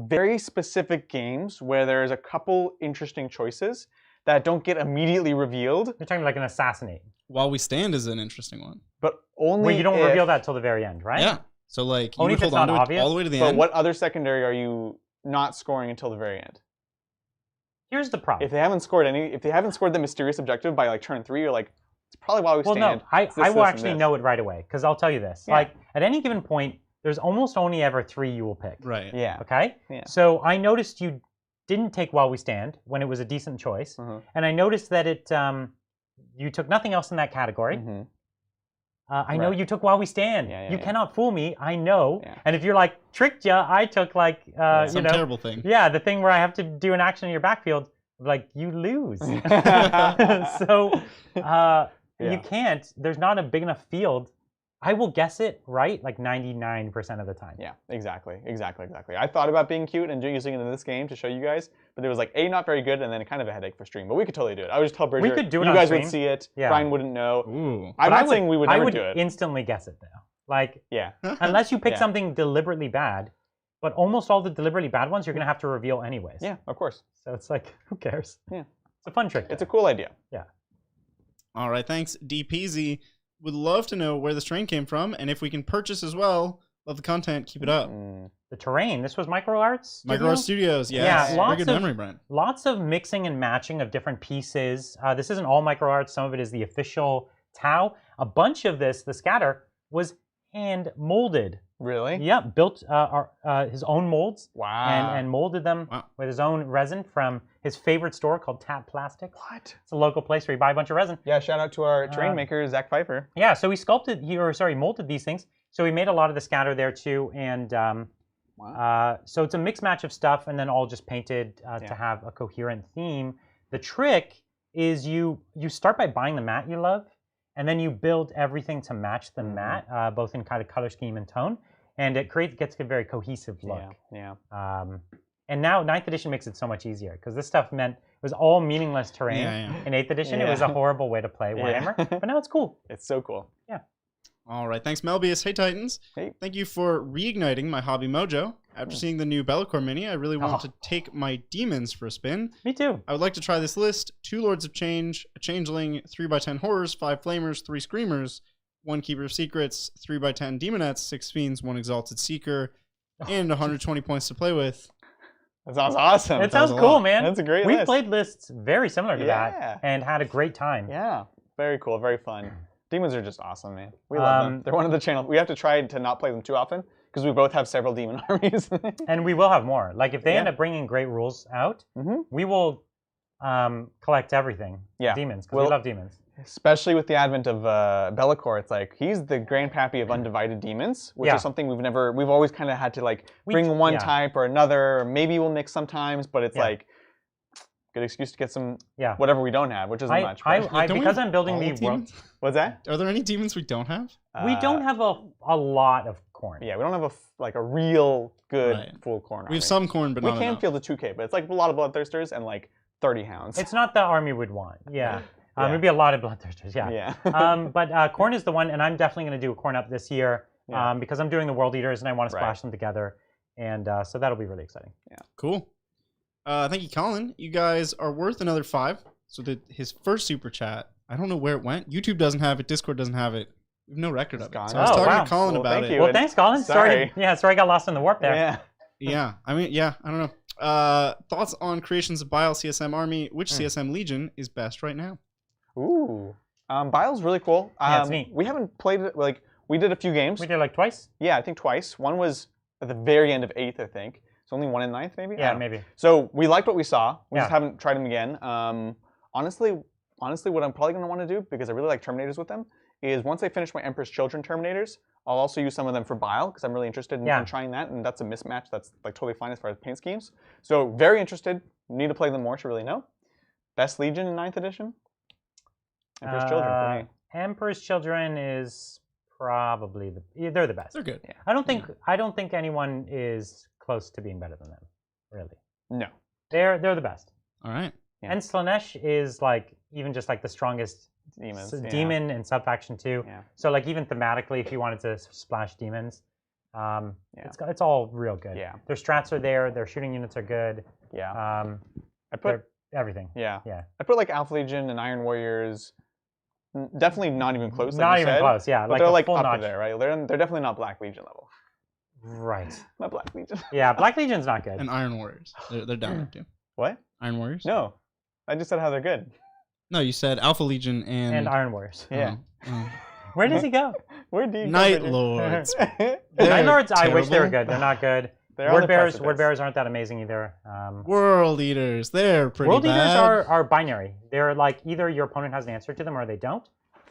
very specific games where there's a couple interesting choices that don't get immediately revealed. You're talking like an assassinate. While We Stand is an interesting one. But only Well, you don't reveal that till the very end, right? Yeah. So like, you only would if it's hold on not to it all the way to the end. But what other secondary are you not scoring until the very end? Here's the problem. If they haven't scored the mysterious objective by like turn 3, you're like, it's probably While We Stand. Well, no, I will actually know it right away because I'll tell you this. Yeah. Like at any given point, there's almost only ever 3 you will pick. Right. Yeah. Okay. Yeah. So I noticed you didn't take While We Stand when it was a decent choice, and I noticed that you took nothing else in that category. I know you took While We Stand. You cannot fool me. I know. Yeah. And if you're like, tricked ya, I took like, some terrible thing. Yeah, the thing where I have to do an action in your backfield, like you lose. So you can't. There's not a big enough field. I will guess it right like 99% of the time. Yeah, exactly. I thought about being cute and using it in this game to show you guys, but it was like not very good, and then kind of a headache for stream. But we could totally do it. I would just tell Bridger. We could do it. You on guys stream. would see it. Yeah. Brian wouldn't know. Ooh. I'm not saying we would never do it. I would instantly guess it though. Like, yeah. Unless you pick something deliberately bad, but almost all the deliberately bad ones you're gonna have to reveal anyways. Yeah, of course. So it's like, who cares? Yeah. It's a fun trick. It's a cool idea. Yeah. All right, thanks, DPZ. Would love to know where this terrain came from, and if we can purchase as well. Love the content. Keep it up. The terrain. This was MicroArts. MicroArts Studios. Yes. Yeah. Very good memory, Brent. Lots of mixing and matching of different pieces. This isn't all MicroArts. Some of it is the official Tau. A bunch of this, the scatter, was hand molded. Really? Yeah. Built his own molds. Wow. And molded them with his own resin from his favorite store called Tap Plastics. What? It's a local place where you buy a bunch of resin. Yeah. Shout out to our terrain maker, Zach Pfeiffer. Yeah. So he molded these things. So we made a lot of the scatter there too, and so it's a mix match of stuff, and then all just painted to have a coherent theme. The trick is you start by buying the mat you love, and then you build everything to match the mat, both in kind of color scheme and tone, and it gets a very cohesive look. Yeah. And now 9th edition makes it so much easier because this stuff meant it was all meaningless terrain. In 8th edition, it was a horrible way to play Warhammer, but now it's cool. It's so cool. Yeah. All right, thanks, Melbius. Hey, Titans. Hey. Thank you for reigniting my hobby mojo. After seeing the new Be'lakor mini, I really want to take my demons for a spin. Me too. I would like to try this list: 2 Lords of Change, a Changeling, 3x10 Horrors, 5 Flamers, 3 Screamers, 1 Keeper of Secrets, 3x10 Demonettes, 6 Fiends, 1 Exalted Seeker, and 120 points to play with. That sounds awesome. It sounds cool, man. That's a great list. We've played lists very similar to that and had a great time. Yeah, very cool, very fun. Demons are just awesome, man. We love them. They're one of the channel. We have to try to not play them too often because we both have several demon armies. And we will have more. Like if they end up bringing great rules out, we will collect everything. Yeah, demons because we love demons. Especially with the advent of Be'lakor, it's like he's the grandpappy of undivided demons, which is something we've always kind of had to like bring one type or another. Or maybe we'll mix sometimes, but it's like good excuse to get some whatever we don't have, which isn't much. Because I'm building the world. What's that? Are there any demons we don't have? We don't have a lot of corn. Yeah, we don't have a real good full corn army. We have some corn, but we not can enough. field the 2K, but it's like a lot of bloodthirsters and like 30 hounds. It's not the army we'd want. Yeah. It'd be a lot of bloodthirsters. Yeah. But corn is the one, and I'm definitely going to do a corn up this year because I'm doing the world eaters and I want to splash them together, and so that'll be really exciting. Yeah. Cool. Thank you, Colin. You guys are worth another 5. So his first super chat, I don't know where it went. YouTube doesn't have it. Discord doesn't have it. We have no record of it. So I was talking to Colin about it. Well, thanks, Colin. Sorry I got lost in the warp there. Yeah. I mean, I don't know. Thoughts on creations of Bile CSM army? Which CSM Legion is best right now? Ooh. Bile's really cool. It's neat. We haven't played it, like, we did a few games. We did like twice? Yeah, I think twice. One was at the very end of 8th, I think. It's only 1 in 9th, maybe? Yeah, maybe. So we liked what we saw. We just haven't tried them again. Honestly, what I'm probably going to want to do, because I really like Terminators with them, is once I finish my Emperor's Children Terminators, I'll also use some of them for Bile, because I'm really interested in trying that, and that's a mismatch that's like totally fine as far as paint schemes. So very interested. Need to play them more to really know. Best Legion in 9th edition? Emperor's Children for me. Emperor's Children is probably they're the best. They're good. Yeah. I don't think anyone is close to being better than them, really. No. They're the best. All right. Yeah. And Slanesh is like even just like the strongest demon and subfaction too. Yeah. So like even thematically, if you wanted to splash demons, it's all real good. Yeah. Their strats are there. Their shooting units are good. Yeah. I put everything. Yeah. I put like Alpha Legion and Iron Warriors. Definitely not even close. Not even close. Yeah. But they're like up there, right? They're definitely not Black Legion level. Right. Not Black Legion. Yeah, Black Legion's not good. And Iron Warriors. They're down there too. What? Iron Warriors? No. I just said how they're good. No, you said Alpha Legion and Iron Warriors. Yeah. Where does he go? Where do you go? Night Lords. Night Lords, I wish they were good. They're not good. Word bearers aren't that amazing either. World Eaters, they're pretty bad. World Eaters are binary. They're like either your opponent has an answer to them or they don't.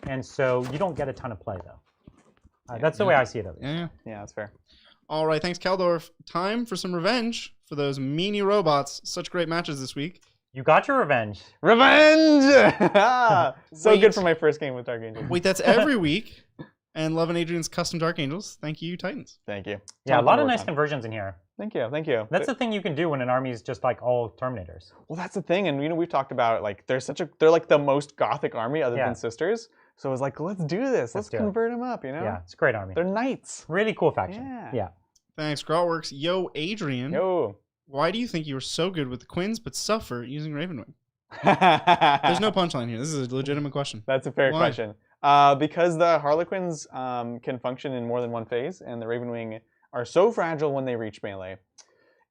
And so you don't get a ton of play though. That's the way I see it. Yeah, that's fair. All right, thanks, Kaldorf. Time for some revenge for those meanie robots. Such great matches this week. You got your revenge. Revenge! So good for my first game with Dark Angels. Wait, that's every week. And Love and Adrian's custom Dark Angels. Thank you, Titans. Thank you. Yeah, a lot of nice conversions in here. Thank you, thank you. That's the thing you can do when an army is just like all Terminators. Well, that's the thing, and we've talked about like they're like the most gothic army other than Sisters. So I was like, let's do this. Let's convert them up, Yeah, it's a great army. They're knights. Really cool faction. Yeah. Thanks, Grotworks. Yo, Adrian. Yo. Why do you think you were so good with the Quins but suffer using Ravenwing? There's no punchline here. This is a legitimate question. That's a fair question. Because the Harlequins can function in more than one phase, and the Ravenwing are so fragile when they reach melee,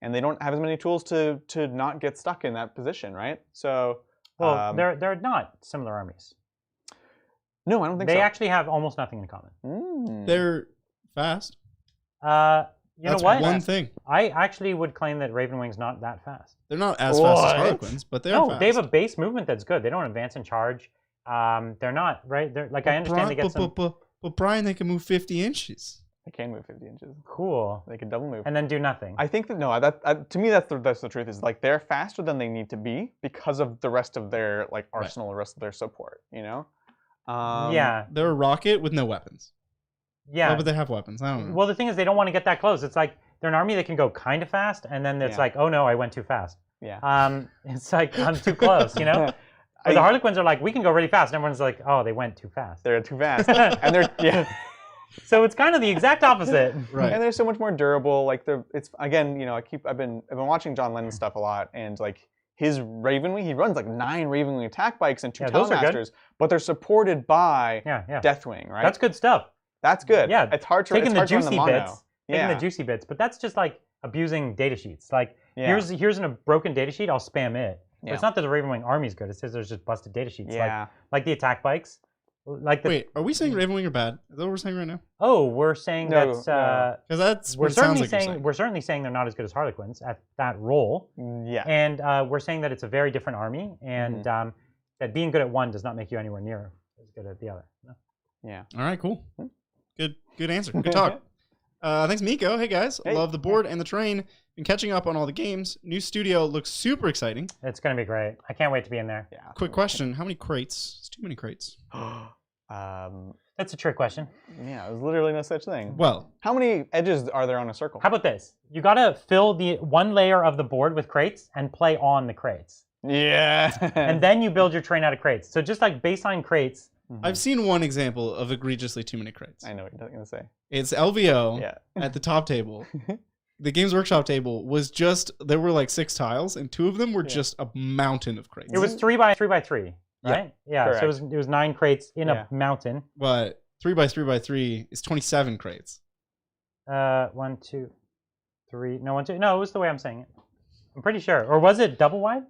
and they don't have as many tools to not get stuck in that position, right? So, well, they're not similar armies. No, I don't think so. They actually have almost nothing in common. They're fast. You know what? One thing. I actually would claim that Ravenwing's not that fast. They're not as fast as Harlequins, but they're fast. They have a base movement that's good. They don't advance and charge. They're not, right? They're like, I understand they get some... But Brian, they can move 50 inches. They can move 50 inches. Cool. They can double move. And then do nothing. I think that, no, to me, that's the truth, is like they're faster than they need to be because of the rest of their like arsenal, the rest of their support, you know? Yeah. They're a rocket with no weapons. Yeah. Oh, but they have weapons. I don't know. Well, the thing is, they don't want to get that close. It's like they're an army that can go kind of fast, and then it's like, oh no, I went too fast. Yeah. It's like, I'm too close, you know? But the Harlequins are like, we can go really fast. And everyone's like, oh, they went too fast. They're too fast. And they're, So it's kind of the exact opposite. Right. And they're so much more durable. Like it's again, I've been watching John Lennon's stuff a lot, and like his Ravenwing, he runs like 9 Ravenwing attack bikes and 2 Talonmasters, but they're supported by Deathwing, right? That's good stuff. That's good. Yeah, it's hard to taking it's the hard juicy to run the bits. Taking the juicy bits, but that's just like abusing datasheets. Like here's a broken datasheet, I'll spam it. But it's not that the Ravenwing army's good. It says there's just busted datasheets. Yeah. Like the attack bikes. Wait, are we saying Ravenwing are bad? Is that what we're saying right now? Oh, we're saying that's because that's we're certainly saying they're not as good as Harlequins at that role. Yeah. And we're saying that it's a very different army, and that being good at one does not make you anywhere near as good at the other. No? Yeah. All right. Cool. Good answer. Good talk. Thanks, Miko. Hey guys, love the board and the terrain. Been catching up on all the games. New studio looks super exciting. It's gonna be great. I can't wait to be in there. Yeah. Quick question: how many crates? It's too many crates. That's a trick question. Yeah, there's literally no such thing. Well, how many edges are there on a circle? How about this? You gotta fill the one layer of the board with crates and play on the crates. Yeah. And then you build your terrain out of crates. So just like baseline crates. I've seen one example of egregiously too many crates. I know what you're gonna say. It's LVO at the top table. The Games Workshop table was there were like 6 tiles, and 2 of them were just a mountain of crates. It was 3 by 3 by 3, right? Yeah. So it was 9 crates in a mountain. But 3 by 3 by 3 is 27 crates. 1, 2, 3. No, 1, 2. No, it was the way I'm saying it. I'm pretty sure. Or was it double wide?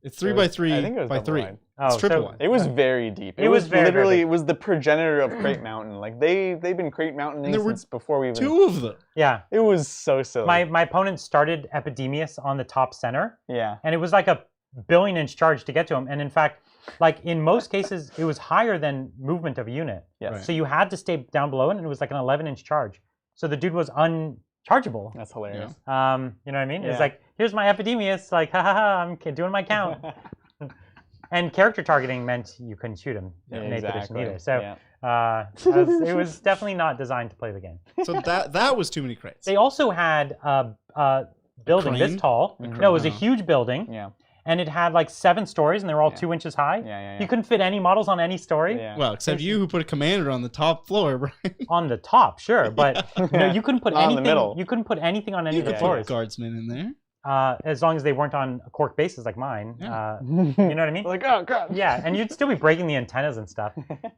It's 3 by 3 I think it was by 3. wide. It's triple wide. It was very deep. It was very, literally very it was the progenitor of Crate Mountain. Like they've been Crate Mountain since before we even 2 of them. Yeah. It was so silly. My opponent started Epidemius on the top center. Yeah. And it was like a billion-inch charge to get to him. And in fact, like in most cases, it was higher than movement of a unit. Yes. Right. So you had to stay down below it, and it was like an 11-inch charge. So the dude was unchargeable. That's hilarious. You know what I mean? Yeah. It's like, here's my Epidemius, like, ha ha ha, I'm doing my count. And character targeting meant you couldn't shoot him in 8th edition either. So it was definitely not designed to play the game. So that was too many crates. They also had a building this tall. No, it was a huge building. Yeah. And it had like 7 stories, and they were all 2 inches high. Yeah. You couldn't fit any models on any story. Yeah. Well, except you who put a commander on the top floor, Brian. On the top, sure, but you couldn't put anything. In the middle. You couldn't put anything on any of the You could floors. put guardsmen in there. As long as they weren't on cork bases like mine. You know what I mean? Like, oh god. Yeah, and you'd still be breaking the antennas and stuff.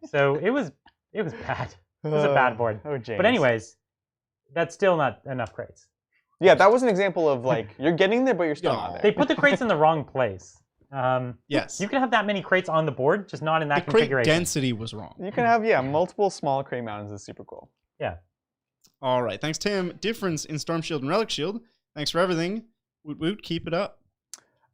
So it was bad. It was a bad board. Oh, James. But anyways, that's still not enough crates. Yeah, that was an example of like you're getting there, but you're still not there. They put the crates in the wrong place. Yes. You can have that many crates on the board, just not in that the crate configuration. density was wrong. You can have multiple small Crate Mountains is super cool. Yeah. All right. Thanks, Tim. Difference in Storm Shield and Relic Shield. Thanks for everything. Woot woot. Keep it up.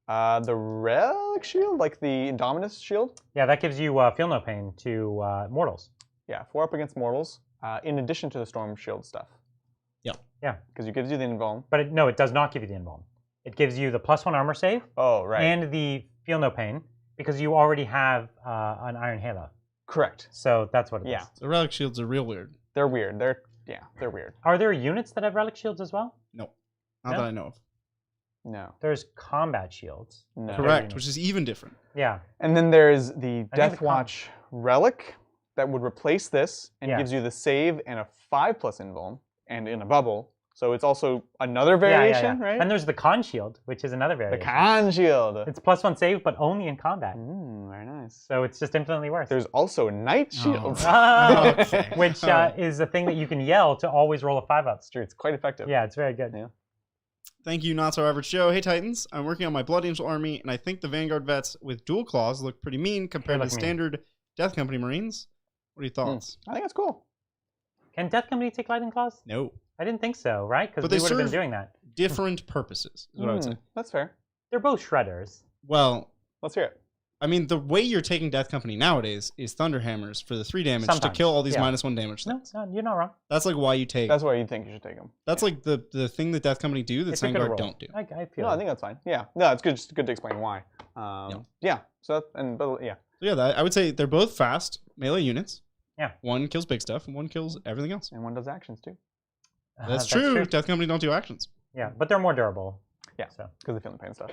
The Relic Shield, like the Indominus Shield. Yeah, that gives you Feel No Pain to mortals. Yeah, 4 up against mortals, in addition to the Storm Shield stuff. Yep. Yeah. Because it gives you the Invuln. But it does not give you the Invuln. It gives you the +1 armor save. Oh, right. And the Feel No Pain, because you already have an Iron Halo. Correct. So that's what it is. The Relic Shields are real weird. They're weird. They're weird. Are there units that have Relic Shields as well? No. Not that I know of. No. There's combat shields. No. Correct, which is even different. Yeah. And then there's the Deathwatch Relic that would replace this and gives you the save and a 5+ Invuln and in a bubble. So it's also another variation, right? And there's the Con Shield, which is another variation. The Con Shield. It's +1 save, but only in combat. Very nice. So it's just infinitely worse. There's also Night Shield. Which is a thing that you can yell to always roll a 5-up. It's true. It's quite effective. Yeah, it's very good. Yeah. Thank you, Not So Average Joe. Hey, Titans. I'm working on my Blood Angel army, and I think the Vanguard vets with dual claws look pretty mean compared to the standard Death Company Marines. What are your thoughts? I think it's cool. Can Death Company take Lightning Claws? No. I didn't think so, right? Because we would have been doing that. Different purposes, is what I would say. That's fair. They're both shredders. Well, let's hear it. I mean, the way you're taking Death Company nowadays is Thunderhammers for the 3 damage to kill all these -1 damage things. No, you're not wrong. That's like why you take. That's why you think you should take them. That's like the thing that Death Company do that Vanguard don't do. I feel. No, I think that's fine. Yeah. No, it's good. Just good to explain why. Yeah. So yeah. So yeah, I would say they're both fast melee units. Yeah. One kills big stuff, and one kills everything else. And one does actions too. That's true. Death Company don't do actions. Yeah, but they're more durable. Yeah. So because they feel the pain stuff.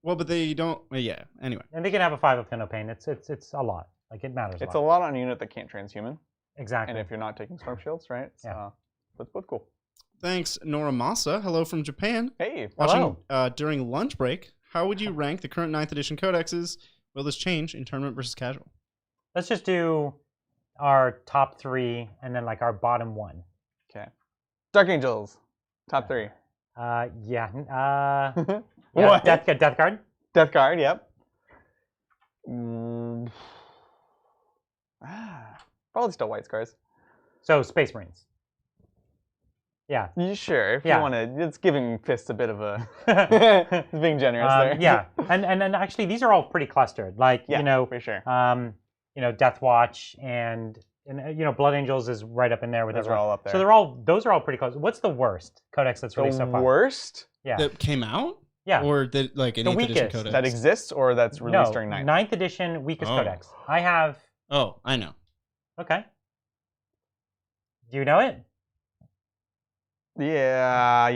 Well, but they don't. Well, yeah. Anyway. And they can have a 5 of Feel No Pain. It's a lot. Like it matters. It's a lot on a unit that can't transhuman. Exactly. And if you're not taking Storm Shields, right? So that's both cool. Thanks, Nora Masa. Hello from Japan. Hey. Watching during lunch break, how would you rank the current 9th edition codexes? Will this change in tournament versus casual? Let's just do our top 3 and then like our bottom 1. Okay. Dark Angels, top 3. Yeah. What? Death Guard. Death Guard. Yep. Probably still White Scars. So Space Marines. Yeah. You sure? If you want to, it's giving Fist a bit of a being generous there. Yeah, and actually these are all pretty clustered. Like for sure. Death Watch and Blood Angels is right up in there with those are all up there. So those are all pretty close. What's the worst codex that's released so far? The worst? Yeah. That came out? Yeah. Or that like an 8th edition codex that exists, or that's released during 9th? 9th edition weakest codex. I have. Oh, I know. Okay. Do you know it? Yeah.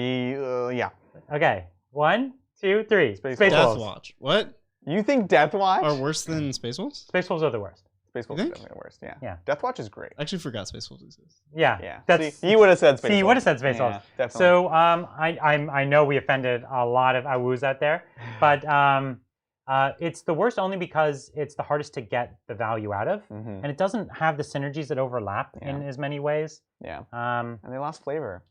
Okay. 1, 2, 3. Space Death Wolves. Watch. What? You think Death Watch are worse than Space Wolves? Space Wolves are the worst. Space Wolves are definitely the worst. Yeah. Death Watch is great. I actually forgot Space Wolves exists. Yeah. See, you would have said Space Wolves. You would have said Space Wolves. Definitely. So I know we offended a lot of Awoos out there, but it's the worst only because it's the hardest to get the value out of, and it doesn't have the synergies that overlap in as many ways. Yeah. And they lost flavor.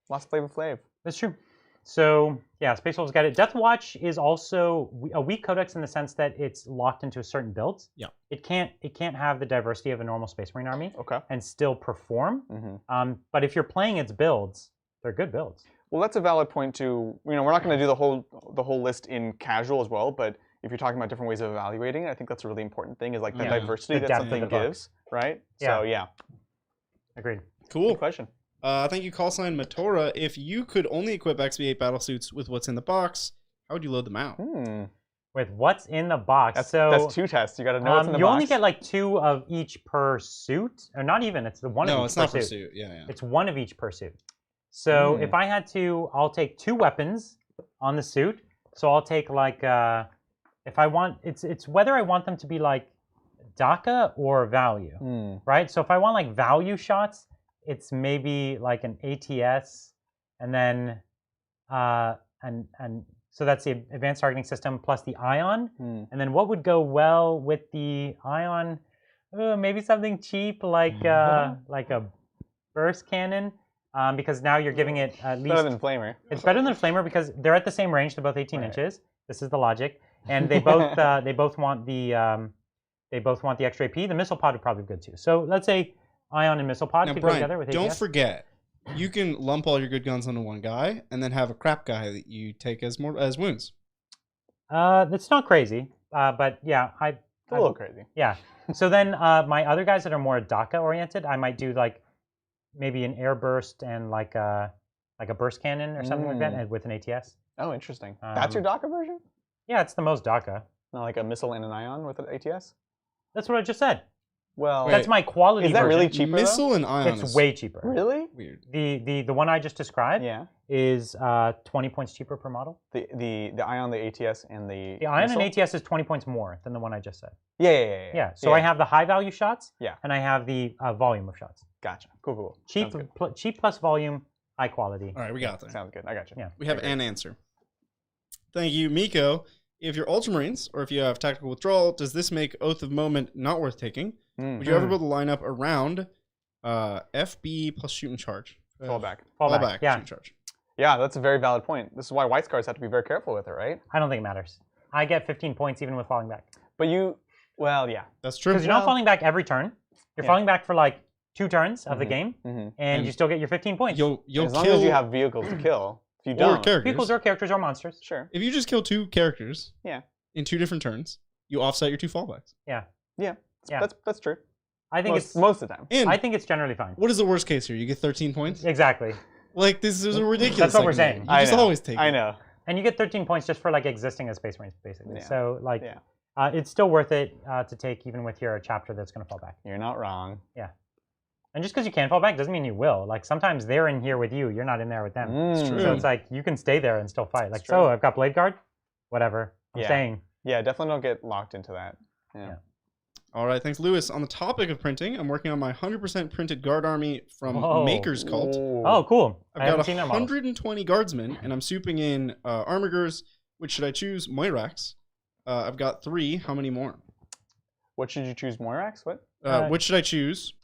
Lost Flav. That's true. So yeah, Space Wolves got it. Death Watch is also a weak codex in the sense that it's locked into a certain build. Yeah. It can't have the diversity of a normal Space Marine army. Okay. And still perform. But if you're playing its builds, they're good builds. Well, that's a valid point too. We're not going to do the whole list in casual as well, but if you're talking about different ways of evaluating it, I think that's a really important thing. Is like the diversity that something gives, right? Yeah. So yeah. Agreed. Cool. Good question. Thank you, callsign Matora. If you could only equip XV8 battlesuits with what's in the box, how would you load them out? With what's in the box. That's 2 tests. You got to know what's in the box. You only get like 2 of each per suit, or not even. It's the one of each. No, it's not per suit. Yeah. It's 1 of each per suit. So if I had to, I'll take 2 weapons on the suit. So I'll take like if I want, it's whether I want them to be like DACA or value, right? So if I want like value shots, it's maybe like an ATS, and then and so that's the advanced targeting system plus the ion, and then what would go well with the ion? Maybe something cheap like a burst cannon, because now you're giving it at least better than Flamer. It's better than Flamer because they're at the same range. They're both 18 inches. This is the logic, and they both want the extra AP. The missile pod would probably be good too. So let's say Ion and Missile Pod could go together with ATS. Don't forget, you can lump all your good guns onto one guy and then have a crap guy that you take as wounds. That's not crazy, but yeah, it's a little crazy. Yeah. So then my other guys that are more DACA oriented, I might do like maybe an air burst and like a burst cannon or something like that, and with an ATS. Oh, interesting. That's your DACA version? Yeah, it's the most DACA. Not like a missile and an ion with an ATS? That's what I just said. Well, that's my quality. Is that version. really cheaper? Missile and ion. It's way cheaper. Really? Weird. The one I just described. Is 20 points cheaper per model. The ion, the ATS, and the ion missile? and ATS is 20 points more than the one I just said. Yeah. So I have the high value shots. Yeah. And I have the volume of shots. Gotcha. Cool. Cheap plus volume, high quality. All right, we got there. Sounds good. I got you. Yeah. We have an answer. Thank you, Miko. If you're Ultramarines or if you have tactical withdrawal, does this make Oath of Moment not worth taking? Would you ever build a lineup around FB plus shoot and charge? Fallback. Yeah. Shoot and charge. Yeah, that's a very valid point. This is why White Scars have to be very careful with it, right? I don't think it matters. I get 15 points even with falling back. But yeah. That's true. Because you're not falling back every turn. You're falling back for like 2 turns of the game, and you still get your 15 points. You'll as long as you have vehicles to kill. If you don't, vehicles or characters or monsters. Sure. If you just kill 2 characters, in 2 different turns, you offset your 2 fallbacks. Yeah. That's true. I think most of the time. I think it's generally fine. What is the worst case here? You get 13 points? Exactly. Like, this is a ridiculous. That's what we're saying. You just always take it. I know. And you get 13 points just for like existing as Space Marines, basically. So like, it's still worth it to take even with your chapter that's going to fall back. You're not wrong. Yeah. And just because you can fall back doesn't mean you will. Like sometimes they're in here with you, you're not in there with them. It's true. So it's like you can stay there and still fight. Like, so I've got Blade Guard, whatever. I'm staying. Yeah, definitely don't get locked into that. Yeah. All right, thanks, Lewis. On the topic of printing, I'm working on my 100% printed guard army from Maker's Cult. Oh, cool. I've got 120 guardsmen, and I'm souping in armigers. Which should I choose? Moirax. I've got 3. How many more? What should you choose? Moirax? What? Which should I choose?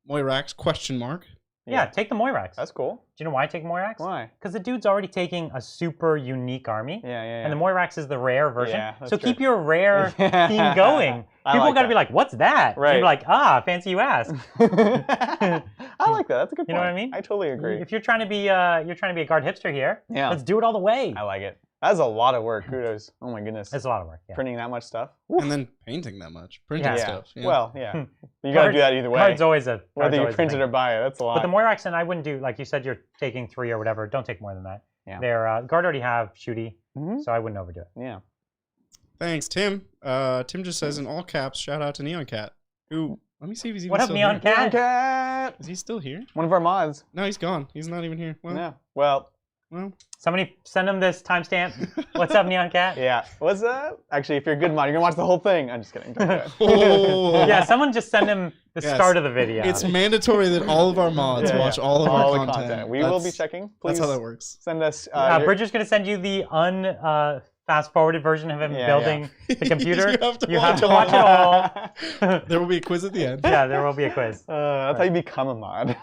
Moirax, question mark. Yeah, take the Moirax. That's cool. Do you know why I take Moirax? Why? Because the dude's already taking a super unique army. Yeah. And the Moirax is the rare version. Yeah, so keep your rare theme going. People got to be like, what's that? Right. And you're like, fancy you asked. I like that. That's a good point. You know what I mean? I totally agree. If you're trying to be a guard hipster here, let's do it all the way. I like it. That's a lot of work. Kudos. Oh my goodness. It's a lot of work. Yeah. Printing that much stuff. And then painting that much. Printing stuff. Yeah. Well, yeah. You got to do that either way. Card's always a Whether you print it or buy it, that's a lot. But the Moirax, and I wouldn't do, like you said, you're taking 3 or whatever. Don't take more than that. Yeah. Their guard already have shooty, so I wouldn't overdo it. Yeah. Thanks, Tim. Tim just says in all caps, shout out to Neon Cat. Who, let me see if he's even still here. What up, Neon Cat? Neon Cat! Is he still here? One of our mods. No, he's gone. He's not even here. Well, no. Well, somebody send him this timestamp. What's up, Neon Cat? Yeah. What's up? Actually, if you're a good mod, you're going to watch the whole thing. I'm just kidding. Yeah, someone just send him the start of the video. It's mandatory that all of our mods watch all of our content. We will be checking. Please that's how that works. Send us. Bridger's going to send you the fast-forwarded version of him building the computer. You have to watch it all. There will be a quiz at the end. Yeah, there will be a quiz. That's how you become a mod.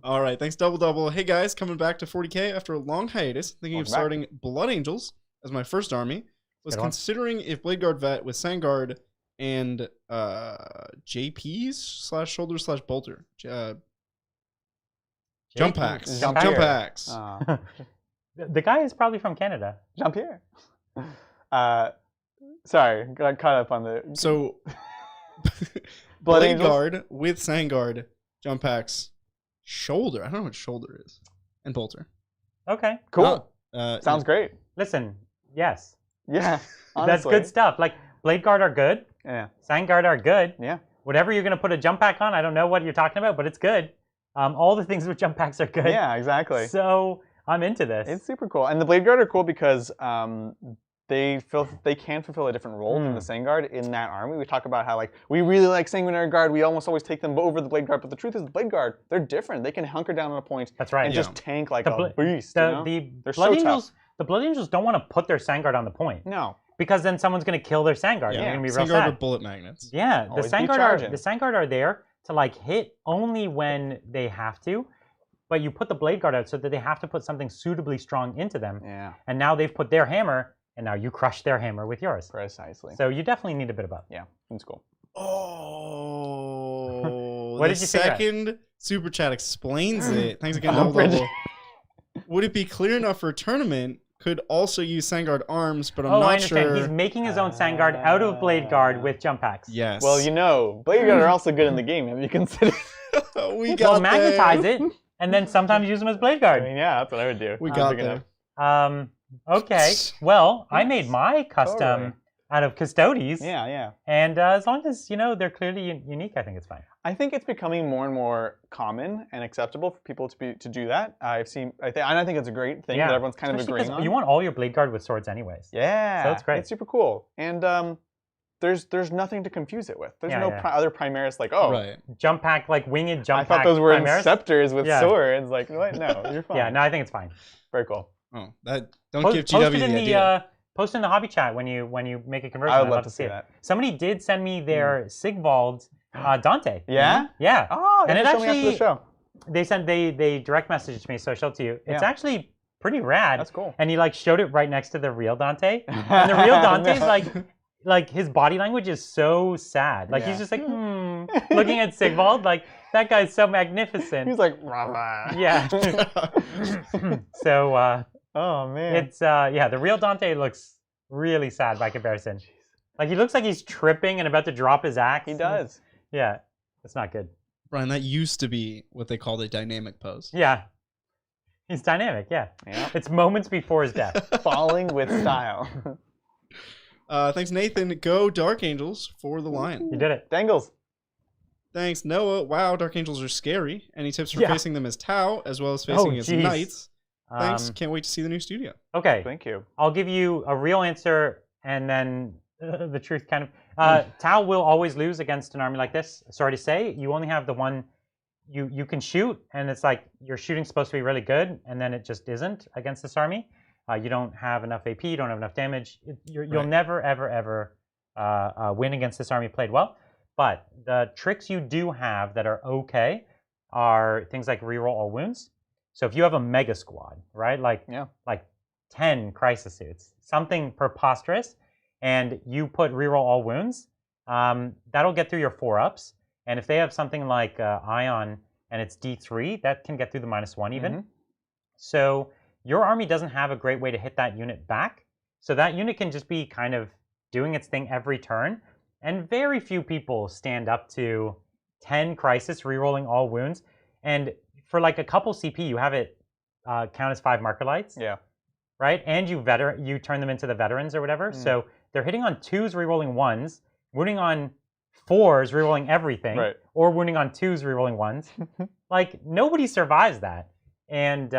All right, thanks, Double. Hey, guys, coming back to 40K after a long hiatus, thinking of starting Blood Angels as my first army. Was considering if Blade Guard Vet with Sandguard and JPs / shoulder / bolter. Jump packs. Jump packs. The guy is probably from Canada. Jean-Pierre. Sorry, got caught up on the... So, Blade Guard with Sandguard, jump packs, shoulder. I don't know what shoulder is. And bolter. Okay. Cool. Sounds great. Listen, yes. Yeah, honestly. That's good stuff. Like, Blade Guard are good. Yeah. Sandguard are good. Yeah. Whatever you're going to put a jump pack on, I don't know what you're talking about, but it's good. All the things with jump packs are good. Yeah, exactly. So I'm into this. It's super cool. And the Blade Guard are cool because they can fulfill a different role than the Sandguard in that army. We talk about how we really like Sanguinary Guard. We almost always take them over the Blade Guard. But the truth is the Blade Guard, they're different. They can hunker down on a point and just tank like a beast. They're so tough. The Blood Angels don't want to put their Sandguard on the point. No. Because then someone's going to kill their Sandguard. Yeah. They're going to be real sad. With bullet magnets. Yeah. The Sandguard are there to hit only when they have to. But you put the Blade Guard out so that they have to put something suitably strong into them. Yeah. And now they've put their hammer, and now you crush their hammer with yours. Precisely. So you definitely need a bit of both. Yeah, that's cool. Oh. What did you figure out? Second super chat explains it. Thanks again, Double. Would it be clear enough for a tournament? Could also use Sandguard arms, but I'm not I understand. sure. He's making his own Sandguard out of Blade Guard with jump packs. Yes. Well, Blade Guard are also good in the game. Have you considered? Magnetize it. And then sometimes use them as Blade Guard. I mean, yeah, that's what I would do. We got there. Okay. Well, I made my custom out of Custodes. Yeah. And as long as, they're clearly unique, I think it's fine. I think it's becoming more and more common and acceptable for people to do that. I think it's a great thing that everyone's kind of agreeing on. You want all your Blade Guard with swords anyways. Yeah. So it's great. It's super cool. And there's nothing to confuse it with. There's other Primaris jump pack, winged jump pack. I thought those were Primaris. Inceptors with swords. What? No, you're fine. Yeah, no, I think it's fine. Very cool. Oh, don't give GW the idea. Post in the hobby chat when you make a conversion. I would love to see that. Somebody did send me their Sigvald Dante. Yeah? Yeah. Oh, and it actually after the show. They direct messaged me, so I showed it to you. It's actually pretty rad. That's cool. And he showed it right next to the real Dante. And the real Dante's like his body language is so sad. He's just looking at Sigvald, that guy's so magnificent. He's like, rah, rah. Yeah. So oh man. It's the real Dante looks really sad by comparison. He looks like he's tripping and about to drop his axe. He does. Yeah. It's not good. Brian, that used to be what they called a dynamic pose. Yeah. He's dynamic, yeah. It's moments before his death. Falling with style. Thanks, Nathan. Go Dark Angels for the lion. You did it. Dangles. Thanks, Noah. Wow, Dark Angels are scary. Any tips for facing them as Tau, as well as facing as Knights? Thanks. Can't wait to see the new studio. Okay. Thank you. I'll give you a real answer and then the truth kind of. Tau will always lose against an army like this. Sorry to say, you only have the one you can shoot, and it's like your shooting's supposed to be really good, and then it just isn't against this army. You don't have enough AP, you don't have enough damage. You'll never, ever, ever win against this army played well. But the tricks you do have that are okay are things like reroll all wounds. So if you have a mega squad, right, like 10 crisis suits, something preposterous, and you put reroll all wounds, that'll get through your 4-ups. And if they have something like Ion and it's D3, that can get through the -1 even. So your army doesn't have a great way to hit that unit back. So that unit can just be kind of doing its thing every turn. And very few people stand up to 10 crisis rerolling all wounds. And for like a couple CP, you have it count as 5 marker lights. Yeah. Right? And you turn them into the veterans or whatever. So they're hitting on 2s, rerolling 1s, wounding on 4s, rerolling everything, or wounding on 2s, rerolling 1s. Like, nobody survives that. And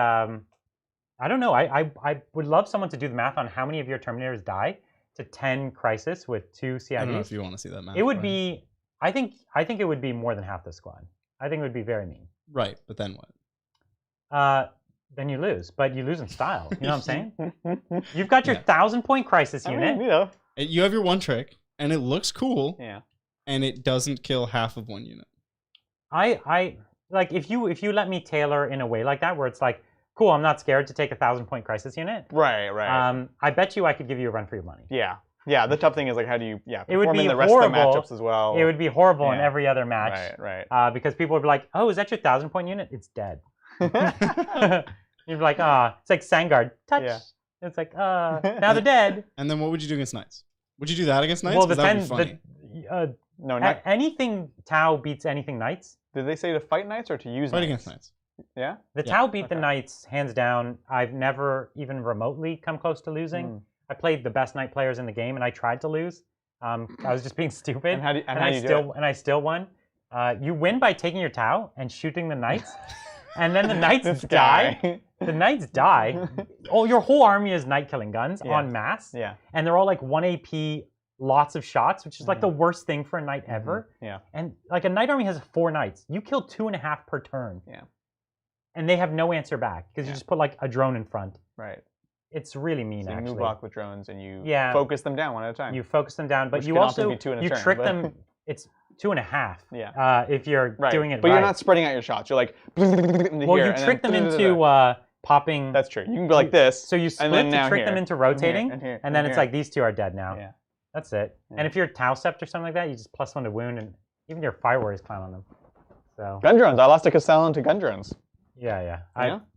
I don't know. I would love someone to do the math on how many of your Terminators die to 10 crisis with 2 CIDs. I don't know if you want to see that math. It would be, I think it would be more than half the squad. I think it would be very mean. Right, but then what? Then you lose, but you lose in style. You know what I'm saying? You've got your 1,000-point crisis unit. I mean, you know. You have your one trick, and it looks cool. Yeah. And it doesn't kill half of one unit. I like if you let me tailor in a way like that, where it's like, cool, I'm not scared to take a 1,000-point crisis unit. Right. I bet you I could give you a run for your money. Yeah. The tough thing is like, how do you it would be in the horrible. rest of the matchups as well? It would be horrible in every other match. Right. Because people would be like, oh, is that your 1,000-point unit? It's dead. You'd be like, it's like Sangard. Touch. Yeah. It's like, now they're dead. And then what would you do against Knights? Would you do that against Knights? Well, that would be funny. No, anything Tau beats anything Knights. Did they say to fight Knights or to use fight Knights? Against Knights. Yeah? The Tau beat the Knights, hands down. I've never even remotely come close to losing. I played the best Knight players in the game, and I tried to lose. I was just being stupid. And I still won. You win by taking your Tau and shooting the Knights, and then the Knights die. The Knights die. Oh, your whole army is Knight-killing guns en masse. Yeah. And they're all like 1 AP, lots of shots, which is like the worst thing for a Knight ever. Yeah. And like a Knight army has 4 Knights. You kill 2.5 per turn. Yeah. And they have no answer back because you just put like a drone in front. Right. It's really mean, so you actually. move block with drones and you focus them down one at a time. You focus them down, but which you also trick but... them. It's 2.5. Yeah. If you're doing it but right. You're not spreading out your shots. You're like. Well, you trick them into popping. That's true. You can go like this. So you split to trick them into rotating, and then it's like these 2 are dead now. Yeah. That's it. Yeah. And if you're Tau Sept or something like that, you just +1 to wound, and even your Fire Warriors climb on them. So. Gun drones. I lost a Castellan to gun drones. Yeah.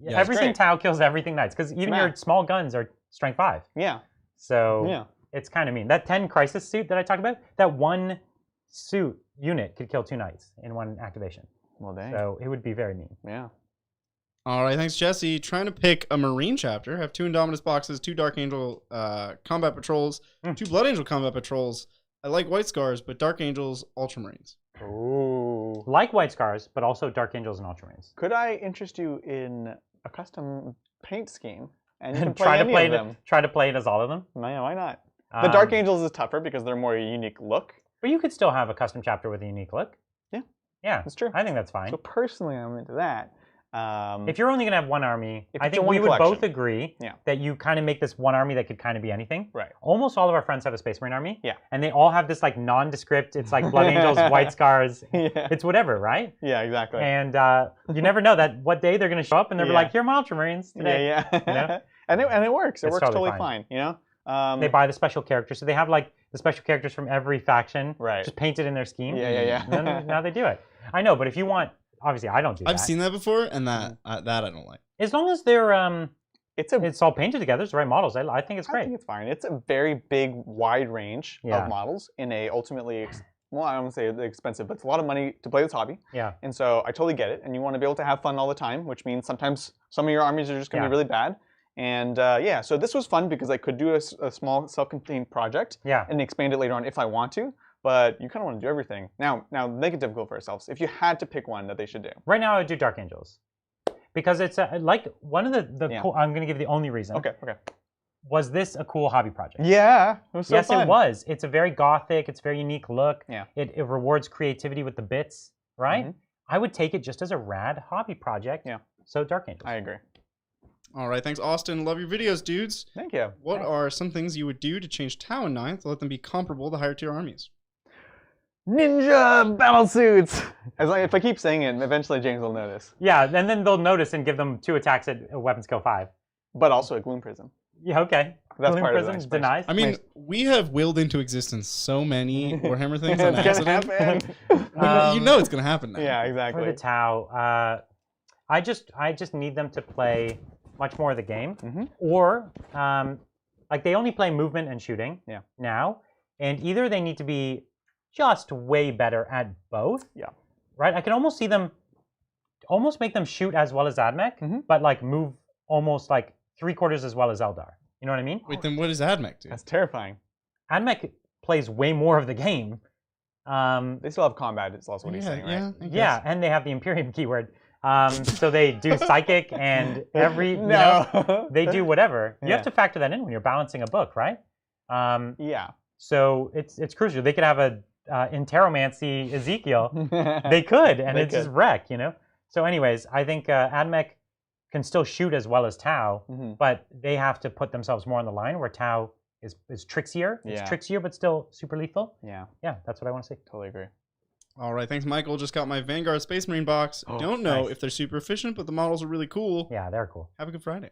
Everything Tau kills everything Knights, because even your small guns are strength 5. Yeah. So it's kind of mean. That 10 crisis suit that I talked about, that 1 suit unit could kill 2 Knights in 1 activation. Well, dang. So it would be very mean. Yeah. All right, thanks, Jesse. Trying to pick a Marine chapter. Have 2 Indominus boxes, 2 Dark Angel combat patrols, 2 Blood Angel combat patrols. I like White Scars, but Dark Angels, Ultramarines. Ooh. Like White Scars, but also Dark Angels and Ultramarines. Could I interest you in a custom paint scheme? And you can try to play them. Try to play it as all of them? No, why not? The Dark Angels is tougher because they're more a unique look. But you could still have a custom chapter with a unique look. Yeah, that's true. I think that's fine. So personally, I'm into that. If you're only going to have 1 army, I think we would both agree that you kind of make this 1 army that could kind of be anything. Right. Almost all of our friends have a Space Marine army. Yeah. And they all have this like nondescript, it's like Blood Angels, White Scars. It's whatever, right? Yeah, exactly. And you never know that what day they're going to show up and they'll be like, here are my Ultramarines today. Yeah. You know? and it works. It works totally fine. You know? They buy the special characters. So they have like the special characters from every faction just painted in their scheme. Yeah. And then now they do it. I know, but if you want, obviously I don't do that. I've seen that before, and that I don't like. As long as they're it's all painted together, it's the right models. I think it's great. I think it's fine. It's a very big, wide range of models in a ultimately, well, I don't want to say expensive, but it's a lot of money to play this hobby. Yeah. And so I totally get it. And you want to be able to have fun all the time, which means sometimes some of your armies are just going to be really bad. And so this was fun because I could do a small self-contained project and expand it later on if I want to. But you kind of want to do everything. Now make it difficult for ourselves. If you had to pick one that they should do. Right now I would do Dark Angels. Because it's like one of the cool, I'm going to give the only reason. Okay. was this a cool hobby project? Yeah, it was so yes, fun. It was. It's a very gothic. It's a very unique look. Yeah. It rewards creativity with the bits, right? Mm-hmm. I would take it just as a rad hobby project. Yeah. So Dark Angels. I agree. All right, thanks, Austin. Love your videos, dudes. Thank you. What are some things you would do to change Tau in 9th to let them be comparable to higher tier armies? Ninja battle suits. As long if I keep saying it, eventually James will notice. Yeah, and then they'll notice and give them 2 attacks at weapon skill 5. But also a Gloom Prism. Yeah, okay. That's Gloom part Prism of the denies. I mean, we have willed into existence so many Warhammer things on It's gonna accident. happen. You know it's gonna happen now. Yeah, exactly. For the Tau, I just need them to play much more of the game, or like they only play movement and shooting now, and either they need to be just way better at both. Yeah. Right. I can almost see them, almost make them shoot as well as Admech, but like move almost like 3/4 as well as Eldar. You know what I mean? Wait, then what does Admech do? That's terrifying. Admech plays way more of the game. They still have combat. It's also what he's saying, right? Yeah, and they have the Imperium keyword. So they do psychic and every you No. know, they do whatever. You have to factor that in when you're balancing a book, right? Yeah. So it's crucial. They could have a Interomancy Ezekiel. They could, and it's just wreck, you know. So, anyways, I think Admech can still shoot as well as Tau, but they have to put themselves more on the line where Tau is trixier. It's trixier, but still super lethal. Yeah. Yeah, that's what I want to see. Totally agree. All right, thanks, Michael. Just got my Vanguard Space Marine box. Don't know if they're super efficient, but the models are really cool. Yeah, they're cool. Have a good Friday.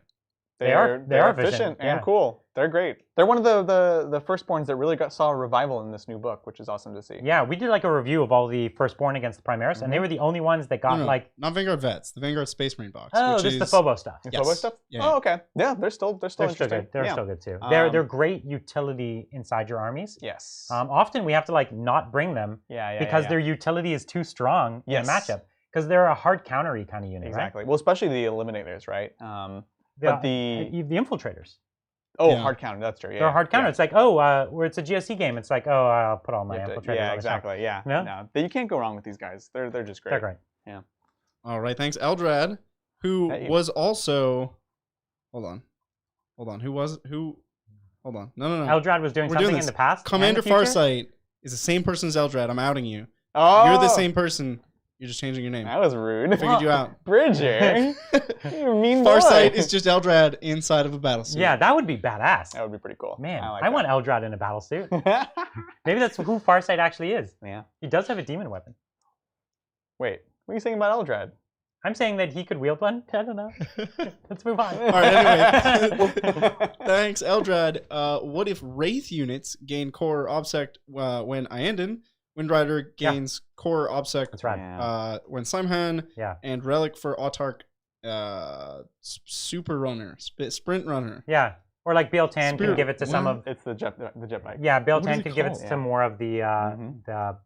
They are efficient and cool. They're great. They're one of the firstborns that really saw a revival in this new book, which is awesome to see. Yeah, we did like a review of all the firstborn against the Primaris, and they were the only ones that got like not Vanguard Vets, the Vanguard Space Marine box. Oh, which this is is the Phobos stuff. The Phobos stuff? Yeah. Oh, okay. Yeah, they're still interesting. Good. They're still good too. They're great utility inside your armies. Yes. Often we have to like not bring them because their utility is too strong in a matchup because they're a hard countery kind of unit. Exactly. Right? Well, especially the Eliminators, right? But the Infiltrators. Oh, hard counter. That's true. Yeah, they're hard counter. It's like, where it's a GSC game. It's like, I'll put all my infiltrators. Yeah, exactly. Yeah. No, you can't go wrong with these guys. They're just great. They're great. Yeah. All right. Thanks, Eldrad, who was also. Hold on. Hold on. No. Eldrad was doing something in the past. Commander Farsight is the same person as Eldrad. I'm outing you. Oh. You're the same person. You're just changing your name. That was rude. I figured you out. Bridger. You mean boy. Farsight is just Eldrad inside of a battlesuit. Yeah, that would be badass. That would be pretty cool. Man, I want Eldrad in a battlesuit. Maybe that's who Farsight actually is. Yeah. He does have a demon weapon. Wait, what are you saying about Eldrad? I'm saying that he could wield one. I don't know. Let's move on. All right, anyway. Thanks, Eldrad. What if Wraith units gain core obsect when Iandan? Windrider gains core obsect when Simhan, and relic for Autark super runner, sprint runner. Yeah, or like Biel-Tan can give it to some of. It's the jet bike. Yeah, Biel-Tan could give it to more of the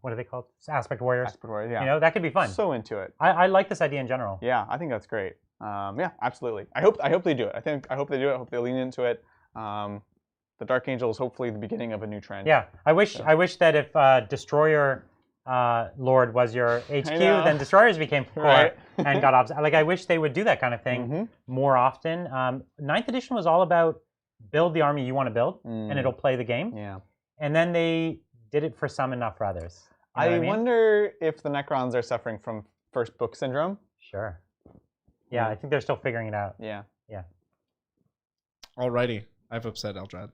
what are they called? Aspect warriors. Aspect warriors. Yeah. You know, that could be fun. So into it. I like this idea in general. Yeah, I think that's great. Yeah, absolutely. I hope they do it. I hope they do it. I hope they lean into it. The Dark Angel is hopefully the beginning of a new trend. Yeah, I wish that if Destroyer Lord was your HQ, then Destroyers became core and got obs. Like I wish they would do that kind of thing more often. 9th edition was all about build the army you want to build, and it'll play the game. Yeah. And then they did it for some and not for others. You know I wonder if the Necrons are suffering from first book syndrome. Sure. Yeah, I think they're still figuring it out. Yeah. Yeah. Alrighty, I've upset Eldrad.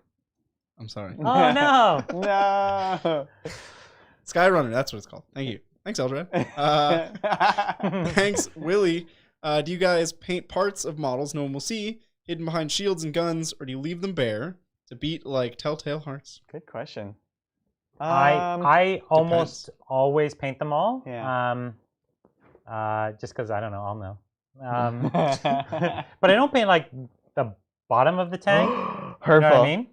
I'm sorry. Oh no! No. Skyrunner, that's what it's called. Thank you. Thanks, Eldrad. Thanks, Willie. Do you guys paint parts of models no one will see, hidden behind shields and guns, or do you leave them bare to beat like Telltale Hearts? Good question. I almost always paint them all. Yeah. Just because I don't know, I'll know. But I don't paint like the bottom of the tank. Hurtful. You know what I mean?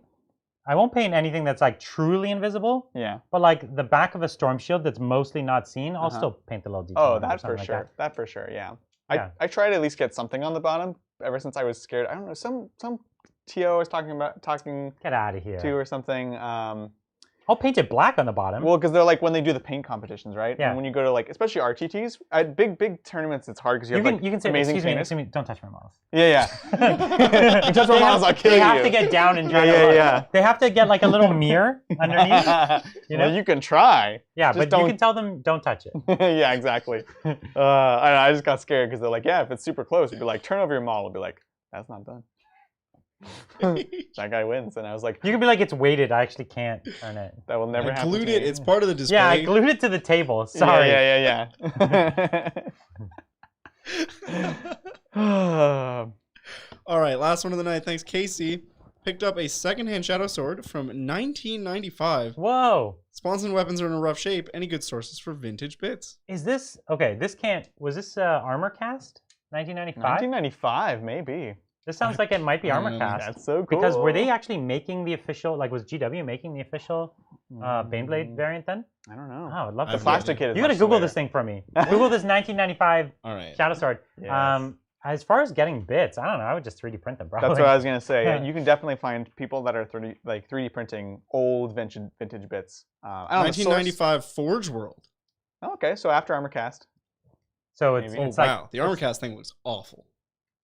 I won't paint anything that's like truly invisible. Yeah. But like the back of a storm shield that's mostly not seen, I'll still paint the little detail. Oh, that for sure. That for sure. Yeah. I try to at least get something on the bottom. Ever since I was scared, I don't know. Some TO I was talking Get out of here. to or something. I'll paint it black on the bottom. Well, because they're like when they do the paint competitions, right? Yeah. And when you go to like, especially RTTs, at big tournaments, it's hard because you have you can say, amazing excuse me, don't touch my models. Yeah. You touch my models, I'll kill you. They have to get down and try to look. They have to get like a little mirror underneath. Well, you can try. Yeah, but you can tell them don't touch it. Yeah, exactly. I just got scared because they're like, yeah, if it's super close, you'd be like, turn over your model. I'd be like, that's not done. That guy wins, and I was like, you can be like, it's weighted. I actually can't turn it. That will never happen. Glued it. It's part of the display. Yeah, I glued it to the table. Sorry. Yeah. All right, last one of the night. Thanks, Casey. Picked up a secondhand Shadow Sword from 1995. Whoa. Spawns and weapons are in a rough shape. Any good sources for vintage bits? Is this okay? This can't. Was this Armor Cast? 1995. 1995, maybe. This sounds like it might be Armor Cast. That's so cool. Because were they actually making the official? Like, was GW making the official Baneblade variant then? I don't know. Oh, I'd love to. The plastic kit. You gotta Google this thing for me. Google this 1995 Shadow Sword. Yes. As far as getting bits, I don't know. I would just 3D print them, probably. That's what I was gonna say. Yeah. You can definitely find people that are 3D printing old vintage bits. 1995 Forge World. Oh, okay, so after Armor Cast. So it's like wow, the Armor Cast thing looks awful.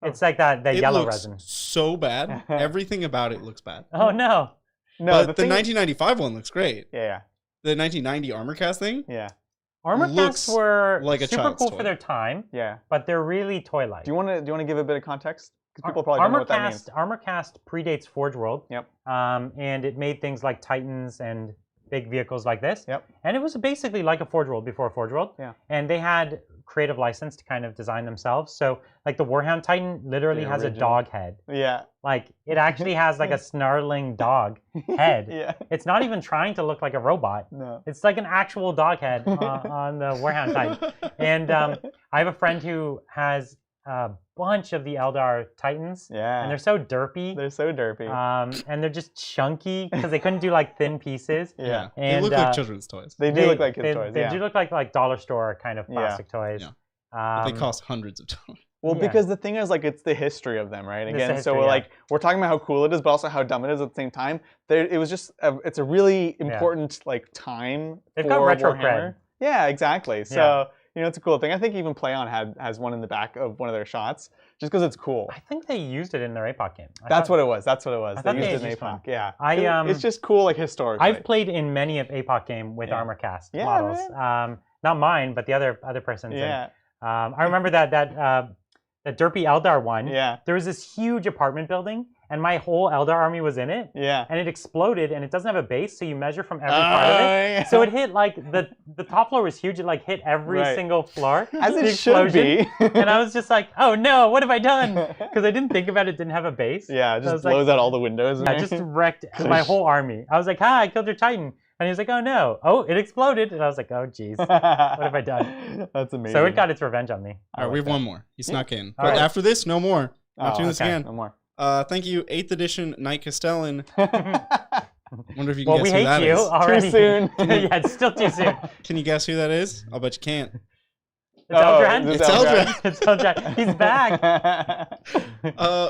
It's like that yellow resin. So bad. Everything about it looks bad. Oh no. No, but the 1995 one looks great. Yeah. The 1990 Armor Cast thing. Yeah. Armor Casts were like a super cool toy. For their time. Yeah. But they're really toy-like. Do you want to give a bit of context? Because people probably don't know what that means. Armor Cast predates Forge World. Yep. And it made things like Titans and big vehicles like this. Yep. And it was basically like a Forge World before Forge World. Yeah. And they had creative license to kind of design themselves. So like the Warhound Titan literally has a dog head. Yeah. Like it actually has like a snarling dog head. Yeah. It's not even trying to look like a robot. No. It's like an actual dog head on the Warhound Titan. And I have a friend who has a bunch of the Eldar Titans. Yeah. And they're so derpy. They're so derpy. And they're just chunky because they couldn't do like thin pieces. Yeah. And, they look like children's toys. They do look like kids' toys. They do look like dollar store kind of plastic toys. Yeah. But they cost hundreds of dollars. Well, because the thing is, like, it's the history of them, right? Again, so we're talking about how cool it is, but also how dumb it is at the same time. It was just, it's a really important like time. They've got retro Warhammer. cred. Yeah, exactly. So it's a cool thing. I think even PlayOn has one in the back of one of their shots, just because it's cool. I think they used it in their APOC game. That's what it was. They used it in APOC. Yeah. It's just cool, like historically. I've played in many of APOC game with Armor Cast models. Not mine, but the other person's. Yeah. I remember that derpy Eldar one. Yeah. There was this huge apartment building, and my whole Eldar army was in it. Yeah. And it exploded, and it doesn't have a base, so you measure from every part of it. Yeah. So it hit like the top floor was huge. It like hit every single floor. As it should be. And I was just like, oh no, what have I done? Because I didn't think about it. Didn't have a base. Yeah. It just blows out all the windows. I just wrecked my whole army. I was like, hi, I killed your Titan. And he was like, oh no. Oh, it exploded. And I was like, oh geez. What have I done? That's amazing. So it got its revenge on me. All right, we have one more. He snuck in. But after this, no more. Not doing this again. No more. Thank you, 8th edition Knight Castellan. Wonder if you can guess who that is. Well, we hate you already. Too soon. Yeah, it's still too soon. Can you guess who that is? I'll bet you can't. It's Eldrad. It's Eldrad. It's Eldrad. He's back.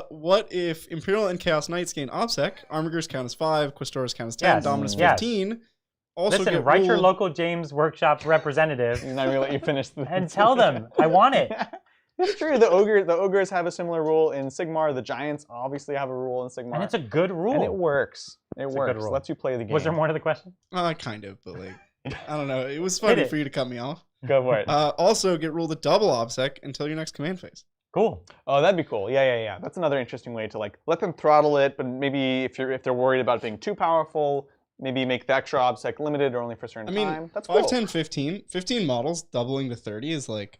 What if Imperial and Chaos Knights gain OBSEC, Armigers count as 5, Questoras count as 10, Dominus 15. Also listen, write your local James Workshop representative. He's not going to let you finish and tell them, I want it. It's true. The ogres have a similar rule in Sigmar. The giants obviously have a rule in Sigmar. And it's a good rule. And it works. It works. Lets you play the game. Was there more to the question? Kind of, but like, I don't know. It was funny for you to cut me off. Go for it. Also, get ruled a double OBSEC until your next command phase. Cool. Oh, that'd be cool. Yeah. That's another interesting way to like let them throttle it, but maybe if they're worried about being too powerful, maybe make the extra OBSEC limited or only for a certain time. That's 5, cool. 10, 15. 15 models doubling to 30 is like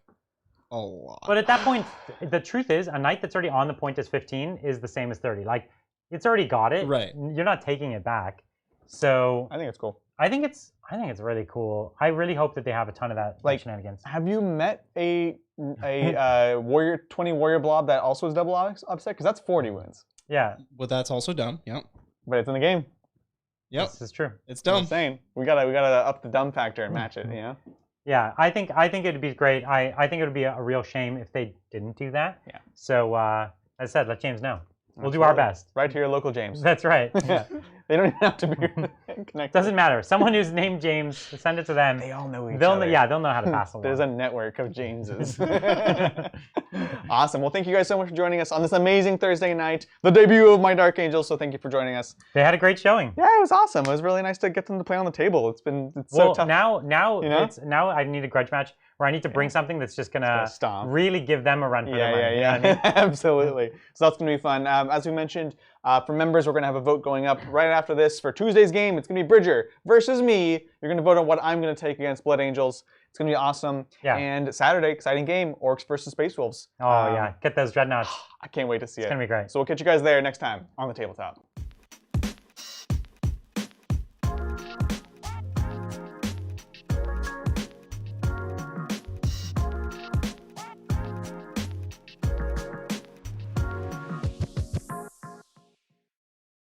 a lot. But at that point, the truth is, a knight that's already on the point as 15 is the same as 30. Like, it's already got it. Right. You're not taking it back. So I think it's cool. I think it's really cool. I really hope that they have a ton of that shenanigans. Have you met a warrior 20 warrior blob that also is double OBSEC? Because that's 40 wounds. Yeah. But that's also dumb. Yep. But it's in the game. Yep. This is true. It's dumb. I'm insane. We gotta up the dumb factor and match it. You know. Yeah, I think it'd be great. I think it would be a real shame if they didn't do that. Yeah. So as I said, let James know. We'll do our best. Right to your local James. That's right. Yeah. They don't even have to be connected. Doesn't matter. Someone who's named James, send it to them. They all know each other. Yeah, they'll know how to pass along. There's a network of Jameses. Awesome. Well, thank you guys so much for joining us on this amazing Thursday night, the debut of My Dark Angels. So thank you for joining us. They had a great showing. Yeah, it was awesome. It was really nice to get them to play on the table. It's so tough. Now I need a grudge match where I need to bring something that's just gonna really give them a run for their money. Yeah. You know what I mean? Absolutely. So that's gonna be fun. As we mentioned, for members, we're gonna have a vote going up right after this for Tuesday's game. It's gonna be Bridger versus me. You're gonna vote on what I'm gonna take against Blood Angels. It's gonna be awesome. Yeah. And Saturday, exciting game: Orcs versus Space Wolves. Oh yeah, get those dreadnoughts. I can't wait to see it. It's gonna be great. So we'll catch you guys there next time on the tabletop.